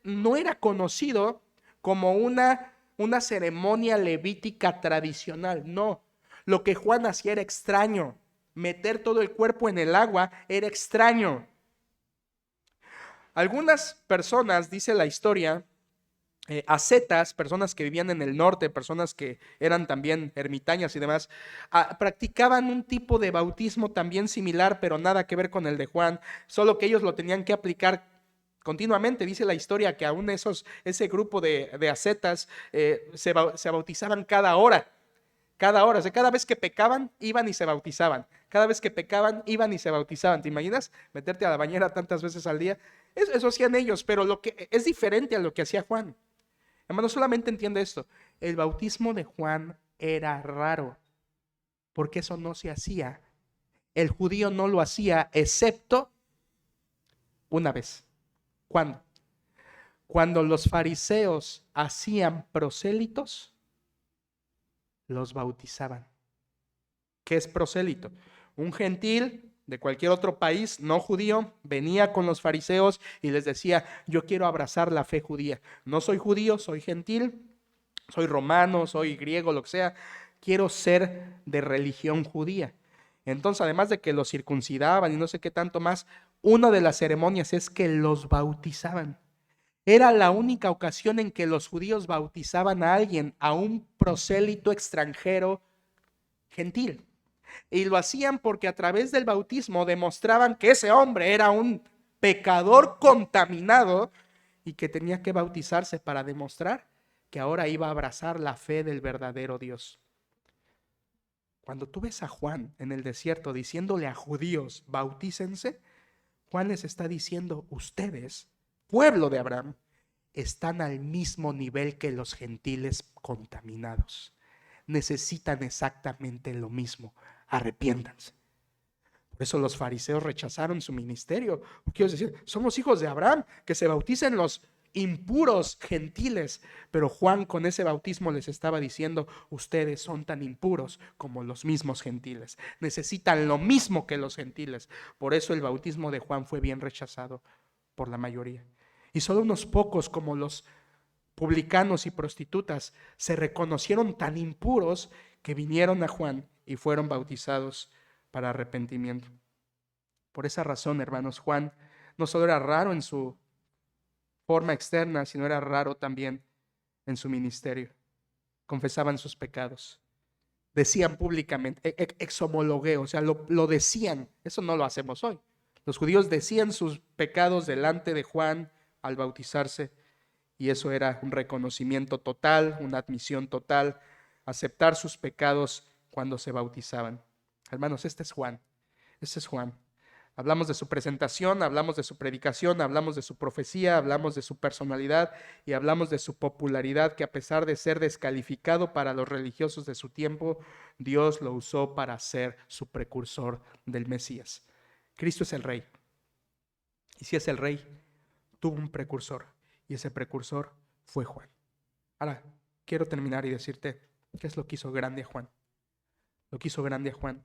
no era conocido como una ceremonia levítica tradicional. No, lo que Juan hacía era extraño. Meter todo el cuerpo en el agua era extraño. Algunas personas, dice la historia, ascetas, personas que vivían en el norte, personas que eran también ermitañas y demás, practicaban un tipo de bautismo también similar, pero nada que ver con el de Juan, solo que ellos lo tenían que aplicar continuamente. Dice la historia que aún ese grupo de ascetas se bautizaban cada hora. O sea, cada vez que pecaban, iban y se bautizaban. Cada vez que pecaban, iban y se bautizaban. ¿Te imaginas meterte a la bañera tantas veces al día? Eso hacían ellos, pero lo que es diferente a lo que hacía Juan. Hermano, solamente entiende esto. El bautismo de Juan era raro, porque eso no se hacía. El judío no lo hacía, excepto una vez. ¿Cuándo? Cuando los fariseos hacían prosélitos, los bautizaban. ¿Qué es prosélito? Un gentil de cualquier otro país no judío venía con los fariseos y les decía, yo quiero abrazar la fe judía. No soy judío, soy gentil, soy romano, soy griego, lo que sea. Quiero ser de religión judía. Entonces, además de que los circuncidaban y no sé qué tanto más, una de las ceremonias es que los bautizaban. Era la única ocasión en que los judíos bautizaban a alguien, a un prosélito extranjero gentil. Y lo hacían porque a través del bautismo demostraban que ese hombre era un pecador contaminado y que tenía que bautizarse para demostrar que ahora iba a abrazar la fe del verdadero Dios. Cuando tú ves a Juan en el desierto diciéndole a judíos, bautícense, Juan les está diciendo, ustedes, pueblo de Abraham, están al mismo nivel que los gentiles contaminados. necesitan exactamente lo mismo. Arrepiéntanse. Por eso los fariseos rechazaron su ministerio. Porque ellos decían, somos hijos de Abraham, que se bauticen los impuros gentiles. Pero Juan con ese bautismo les estaba diciendo, ustedes son tan impuros como los mismos gentiles. Necesitan lo mismo que los gentiles. Por eso el bautismo de Juan fue bien rechazado por la mayoría. Y solo unos pocos, como los publicanos y prostitutas, se reconocieron tan impuros que vinieron a Juan y fueron bautizados para arrepentimiento. Por esa razón, hermanos, Juan no solo era raro en su forma externa, sino era raro también en su ministerio. Confesaban sus pecados, decían públicamente, exhomologueo, o sea, lo decían. Eso no lo hacemos hoy. Los judíos decían sus pecados delante de Juan al bautizarse, y eso era un reconocimiento total, una admisión total, aceptar sus pecados cuando se bautizaban. Hermanos, este es Juan. Hablamos de su presentación, hablamos de su predicación, hablamos de su profecía, hablamos de su personalidad y hablamos de su popularidad, que a pesar de ser descalificado para los religiosos de su tiempo, Dios lo usó para ser su precursor del Mesías. Cristo es el Rey. Y si es el Rey, tuvo un precursor, y ese precursor fue Juan. Ahora, quiero terminar y decirte qué es lo que hizo grande a Juan. Lo que hizo grande a Juan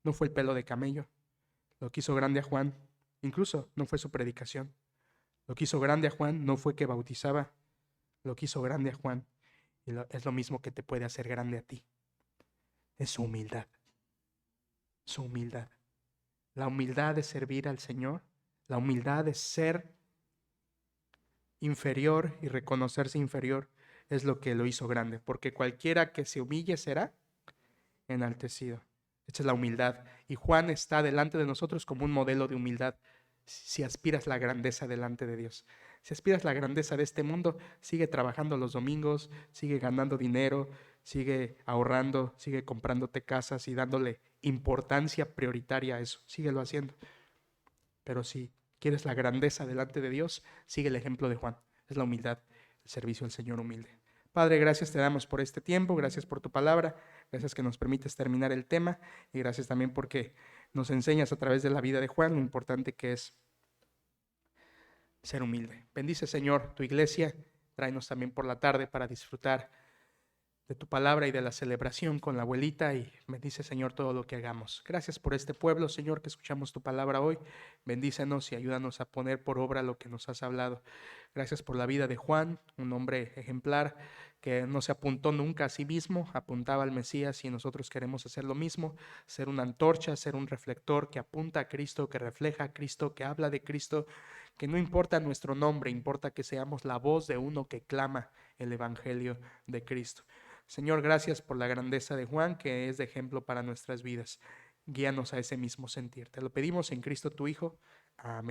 no fue el pelo de camello. Lo que hizo grande a Juan, incluso no fue su predicación. Lo que hizo grande a Juan no fue que bautizaba. Lo que hizo grande a Juan es lo mismo que te puede hacer grande a ti. Es su humildad. Su humildad. La humildad de servir al Señor. La humildad de ser inferior y reconocerse inferior es lo que lo hizo grande. Porque cualquiera que se humille será enaltecido. Esta es la humildad. Y Juan está delante de nosotros como un modelo de humildad. Si aspiras la grandeza delante de Dios, si aspiras la grandeza de este mundo, sigue trabajando los domingos, sigue ganando dinero, sigue ahorrando, sigue comprándote casas y dándole importancia prioritaria a eso. Síguelo haciendo. Pero si quieres la grandeza delante de Dios, sigue el ejemplo de Juan. Es la humildad, el servicio al Señor humilde. Padre, gracias te damos por este tiempo, gracias por tu palabra, gracias que nos permites terminar el tema y gracias también porque nos enseñas a través de la vida de Juan lo importante que es ser humilde. Bendice, Señor, tu iglesia, tráenos también por la tarde para disfrutar de tu palabra y de la celebración con la abuelita y bendice, Señor, todo lo que hagamos. Gracias por este pueblo, Señor, que escuchamos tu palabra hoy. Bendícenos y ayúdanos a poner por obra lo que nos has hablado. Gracias por la vida de Juan, un hombre ejemplar que no se apuntó nunca a sí mismo, apuntaba al Mesías y nosotros queremos hacer lo mismo, ser una antorcha, ser un reflector que apunta a Cristo, que refleja a Cristo, que habla de Cristo, que no importa nuestro nombre, importa que seamos la voz de uno que clama el Evangelio de Cristo. Señor, gracias por la grandeza de Juan, que es de ejemplo para nuestras vidas. Guíanos a ese mismo sentir. Te lo pedimos en Cristo tu Hijo. Amén.